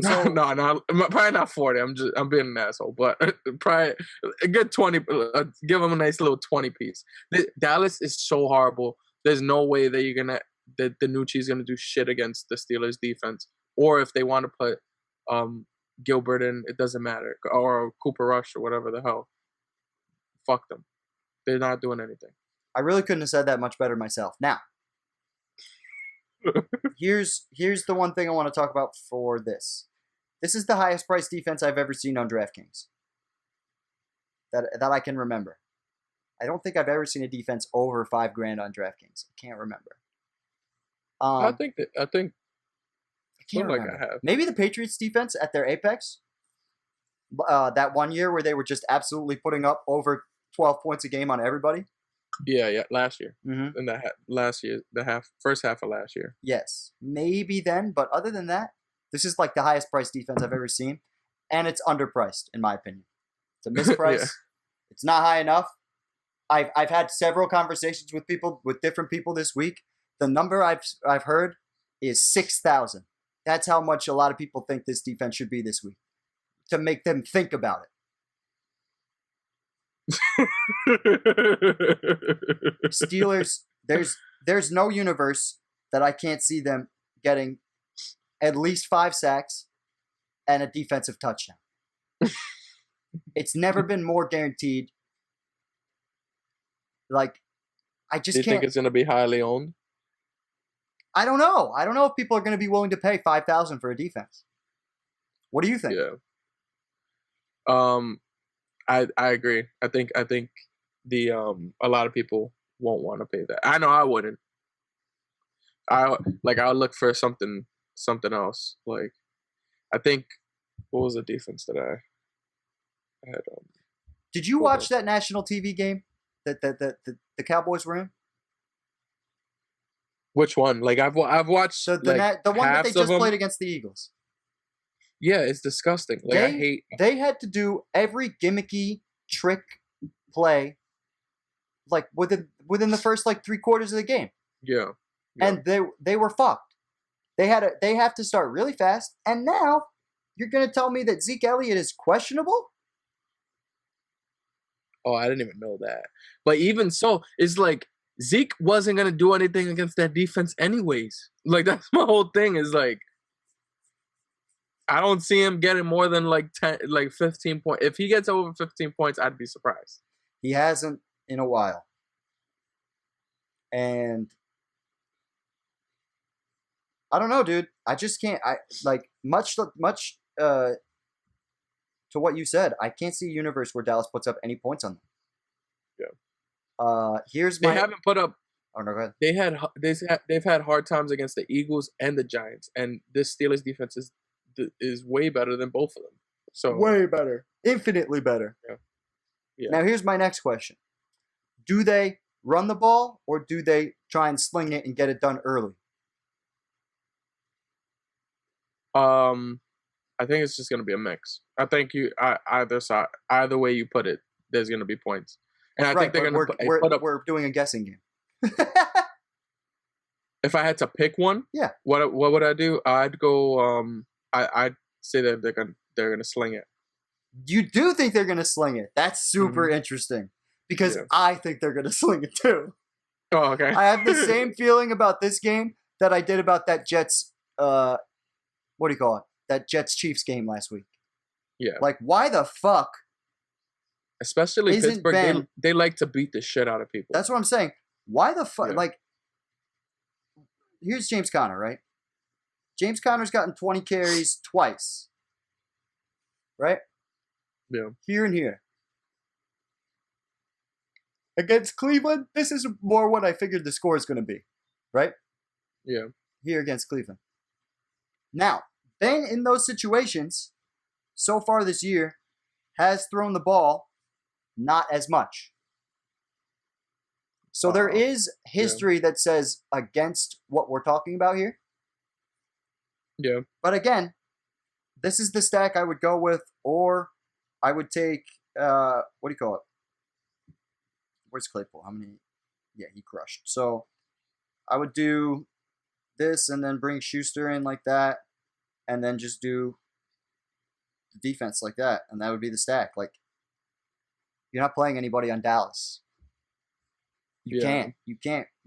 So, no, probably not 40. I'm being an asshole, but probably a good 20. Give them a nice little 20 piece. Dallas is so horrible. There's no way that that Danucci's gonna do shit against the Steelers defense. Or if they want to put Gilbert in, it doesn't matter. Or Cooper Rush or whatever the hell. Fuck them. They're not doing anything. I really couldn't have said that much better myself. Now, here's the one thing I want to talk about for this. This is the highest priced defense I've ever seen on DraftKings that I can remember. I don't think I've ever seen a defense over $5,000 on DraftKings. I can't remember. I can't remember. like I have. Maybe the Patriots defense at their apex. That one year where they were just absolutely putting up over 12 points a game on everybody. Yeah, last year. Mm-hmm. And last year, first half of last year. Yes, maybe then, but other than that, this is like the highest priced defense I've ever seen, and it's underpriced in my opinion. It's a misprice. Yeah. It's not high enough. I've had several conversations with different people this week. The number I've heard is 6,000. That's how much a lot of people think this defense should be this week, to make them think about it. Steelers, there's no universe that I can't see them getting at least 5 sacks and a defensive touchdown. It's never been more guaranteed. Like, I just can't. Do you think it's going to be highly owned? I don't know. I don't know if people are going to be willing to pay $5,000 for a defense. What do you think? Yeah. I agree. I think the a lot of people won't want to pay that. I know I wouldn't. I would look for something else. Like, I think, what was the defense that I had? Did you watch that national TV game that the Cowboys were in? Which one? Like, I've watched the one that they just played against the Eagles. Yeah, it's disgusting. Like, they had to do every gimmicky trick play, like within the first 3 quarters of the game. Yeah. And they were fucked. They have to start really fast. And now you're gonna tell me that Zeke Elliott is questionable? Oh, I didn't even know that. But even so, it's like Zeke wasn't gonna do anything against that defense anyways. Like, that's my whole thing. Is like, I don't see him getting more than 15 points. If he gets over 15 points, I'd be surprised. He hasn't in a while. And I don't know, dude. I just can't. Much to what you said. I can't see a universe where Dallas puts up any points on them. Yeah. They haven't put up. Oh no, go ahead. They've had hard times against the Eagles and the Giants, and this Steelers defense is way better than both of them. So way better, infinitely better. Yeah. Now here's my next question: do they run the ball or do they try and sling it and get it done early? I think it's just going to be a mix. I think either way you put it, there's going to be points. And I think they're going to put up. We're doing a guessing game. If I had to pick one, yeah, what would I do? I'd go. I'd say that they're gonna sling it. You do think they're gonna sling it? That's super interesting because I think they're gonna sling it too. Oh, okay. I have the same feeling about this game that I did about that Jets. What do you call it? That Jets Chiefs game last week. Yeah. Like, why the fuck? Especially Pittsburgh, they like to beat the shit out of people. That's what I'm saying. Why the fuck? Yeah. Like, here's James Conner, right? James Conner's gotten 20 carries twice. Right? Yeah. Here and here. Against Cleveland, this is more what I figured the score is going to be. Right? Yeah. Here against Cleveland. Now, Ben, in those situations, so far this year, has thrown the ball not as much. So there is history that says against what we're talking about here. Yeah. But again, this is the stack I would go with, or I would take, what do you call it? Where's Claypool? How many? Yeah, he crushed. So I would do this and then bring Schuster in like that, and then just do the defense like that, and that would be the stack. Like, you're not playing anybody on Dallas. You can't.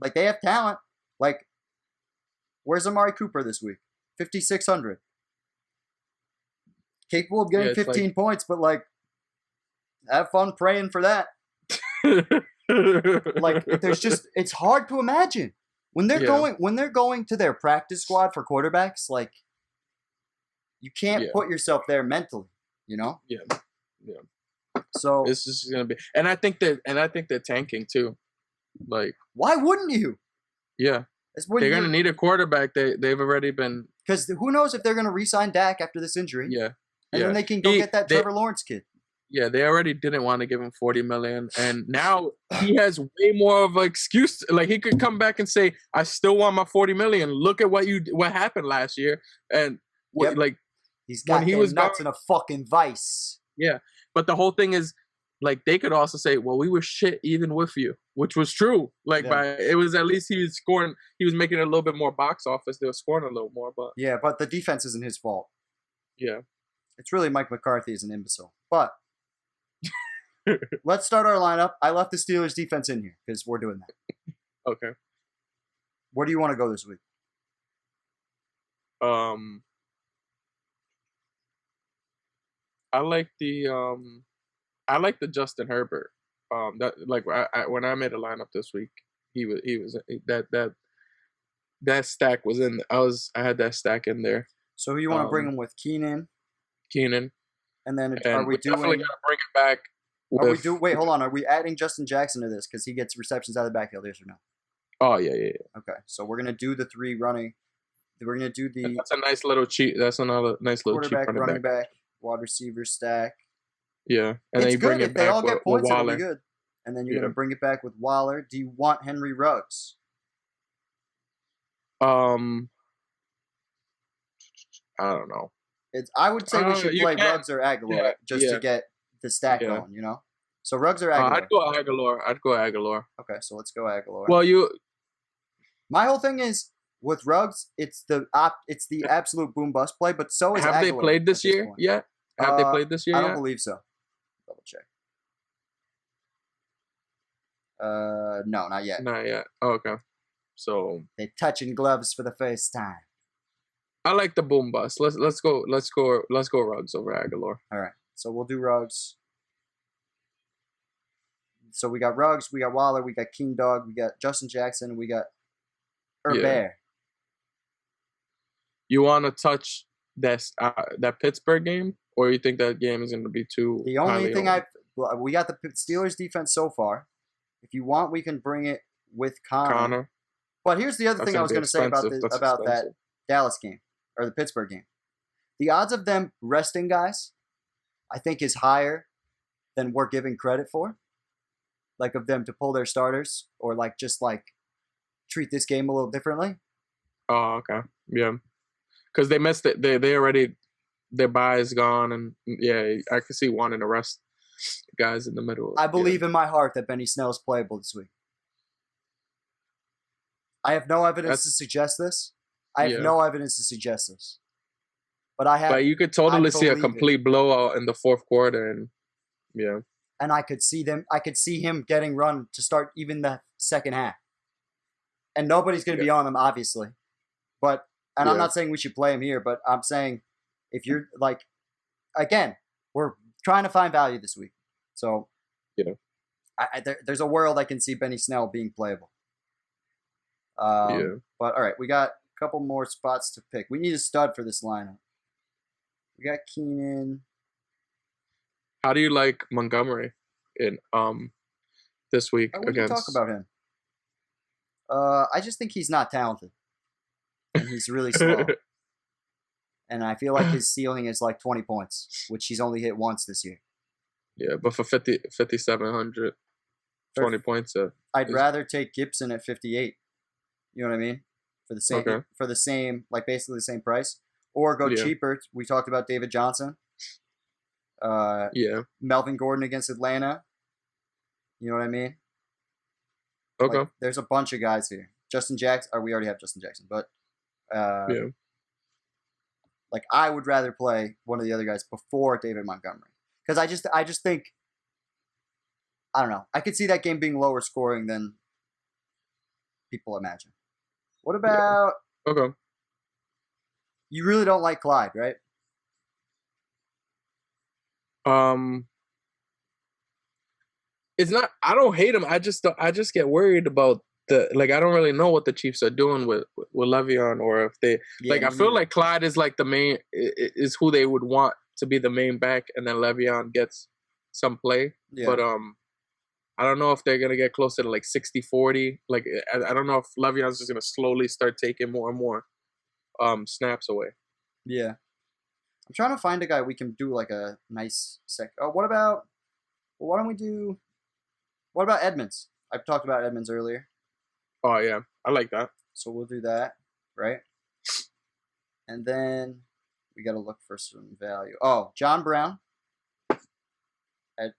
Like, they have talent. Like, where's Amari Cooper this week? 5,600. Capable of getting 15 points, but, like, have fun praying for that. Like it's hard to imagine when they're going to their practice squad for quarterbacks. Like you can't put yourself there mentally, you know? Yeah. So this is gonna be, and I think they're tanking too. Like, why wouldn't you? Yeah, they're gonna need a quarterback. They've already been, because who knows if they're gonna re-sign Dak after this injury? Yeah, and then they can go get that Trevor Lawrence kid. Yeah, they already didn't want to give him $40 million, and now he has way more of an excuse. Like he could come back and say, "I still want my $40 million. Look at what happened last year." And like he's got when he was nuts in a fucking vice. Yeah, but the whole thing is, like, they could also say, "Well, we were shit even with you," which was true. Like, it was at least he was scoring. He was making a little bit more box office. They were scoring a little more, but but the defense isn't his fault. Yeah, it's really Mike McCarthy is an imbecile. But let's start our lineup. I left the Steelers defense in here because we're doing that. Okay. Where do you want to go this week? I like the Justin Herbert. That like when I made a lineup this week, he was that stack was in. I had that stack in there. So you want to bring him with Keenan? Keenan. And then are we doing? Definitely gonna bring it back. Wait, hold on. Are we adding Justin Jackson to this because he gets receptions out of the backfield? Yes or no? Oh yeah. Okay, so we're gonna do the 3 running. We're gonna do the. And that's a nice little cheat. That's another nice little cheat running back, wide receiver stack. Yeah, and then you bring it back. If they all get points, it'll be good. And then you're gonna bring it back with Waller. Do you want Henry Ruggs? I don't know. I would say we should play Ruggs or Aguilar to get the stack going, you know? So Ruggs or Aguilar? I'd go Aguilar. Okay, so let's go Aguilar. Well, my whole thing is with Ruggs, it's the absolute boom bust play, but so is Aguilar. Have they played this year yet? Have they played this year I don't believe so. Double check. No, not yet. Not yet. Oh, okay. So they're touching gloves for the first time. I like the boom bust. Let's go Ruggs over Aguilar. All right. So we'll do Ruggs. So we got Ruggs, we got Waller, we got King Dog, we got Justin Jackson, we got Herbert. Yeah. You want to touch that Pittsburgh game, or you think that game is going to be too? The only thing we got the Steelers defense so far. If you want, we can bring it with Connor. But here's the other thing I was going to say about that Dallas game or the Pittsburgh game. The odds of them resting guys, I think, is higher than we're giving credit for. Like of them to pull their starters or just treat this game a little differently. Oh, okay. Yeah. Because they missed it. They already, their bye is gone. And yeah, I can see wanting to rest guys in the middle. I believe in my heart that Benny Snell is playable this week. I have no evidence to suggest this. But I have. But you could totally see a complete blowout in the fourth quarter, and yeah. And I could see him getting run to start even the second half. And nobody's going to be on him, obviously. But I'm not saying we should play him here, but I'm saying if you're again, we're trying to find value this week. So there's a world I can see Benny Snell being playable. But all right, we got a couple more spots to pick. We need a stud for this lineup. We got Keenan. How do you like Montgomery in this week against? Talk about him. I just think he's not talented, and he's really slow. And I feel like his ceiling is 20 points, which he's only hit once this year. Yeah, but for 5,700, 20 points. I'd rather take Gibson at 58. You know what I mean? For the same, basically the same price, or go cheaper. We talked about David Johnson. Melvin Gordon against Atlanta. You know what I mean? Okay. There's a bunch of guys here. Justin Jackson. We already have Justin Jackson, but I would rather play one of the other guys before David Montgomery because I just think I don't know. I could see that game being lower scoring than people imagine. What about? Okay. You really don't like Clyde, right? it's not. I don't hate him. I just don't, I just get worried about the like. I don't really know what the Chiefs are doing with Le'Veon, or if they like. I feel like Clyde is like the main is who they would want to be the main back, and then Le'Veon gets some play. Yeah. But I don't know if they're gonna get closer to like 60-40. Like I don't know if Le'Veon's just gonna slowly start taking more and more snaps away. Yeah. I'm trying to find a guy we can do like a nice sec. Oh, what about? Well, why don't we do? What about Edmonds? I talked about Edmonds earlier. Oh yeah, I like that. So we'll do that, right? And then we got to look for some value. Oh, John Brown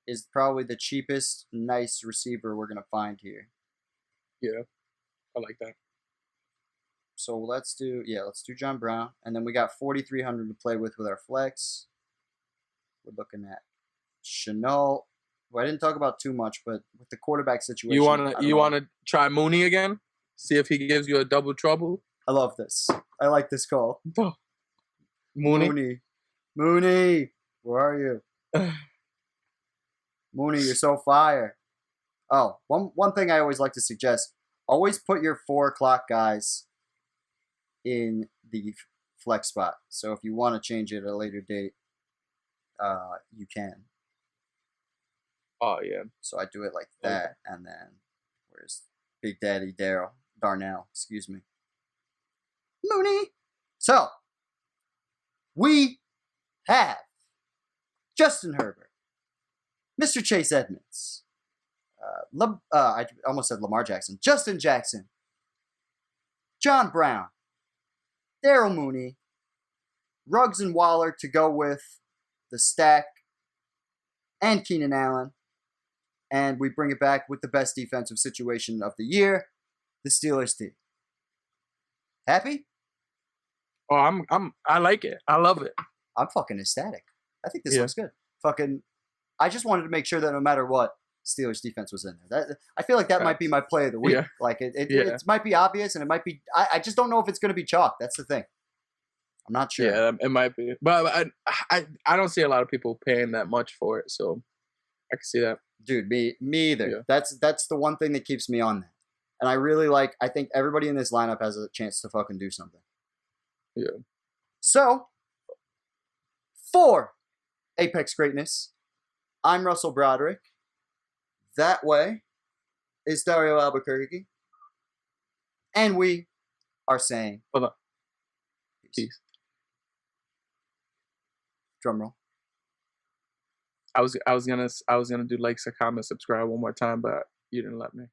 is probably the cheapest nice receiver we're gonna find here. Yeah, I like that. So let's do John Brown, and then we got 4,300 to play with our flex. We're looking at Chanel. Well, I didn't talk about too much, but with the quarterback situation, you wanna try Mooney again? See if he gives you a double trouble. I love this. I like this call. Mooney, where are you? Mooney, you're so fire. Oh, one thing I always like to suggest: always put your 4 o'clock guys in the flex spot. So if you want to change it at a later date, you can. Oh yeah. So I do it like that, and then where's Big Daddy Darnell? Excuse me, Mooney. So we have Justin Herbert, Mr. Chase Edmonds, I almost said Lamar Jackson, Justin Jackson, John Brown, Daryl Mooney, Ruggs and Waller to go with the stack, and Keenan Allen. And we bring it back with the best defensive situation of the year, the Steelers D. Happy? Oh, I like it. I love it. I'm fucking ecstatic. I think this looks good. I just wanted to make sure that no matter what, Steelers defense was in there. I feel like that might be my play of the week. Yeah. Like it might be obvious, and it might be. I just don't know if it's going to be chalk. That's the thing. I'm not sure. Yeah, it might be, but I don't see a lot of people paying that much for it, so I can see that. Dude, me either. Yeah. That's the one thing that keeps me on that, and I really like. I think everybody in this lineup has a chance to fucking do something. Yeah. So, for Apex Greatness, I'm Russell Broderick. That way is Dario Albuquerque. And we are saying... Hold on. Peace. Drum roll. I was gonna do like, comment, subscribe one more time, but you didn't let me.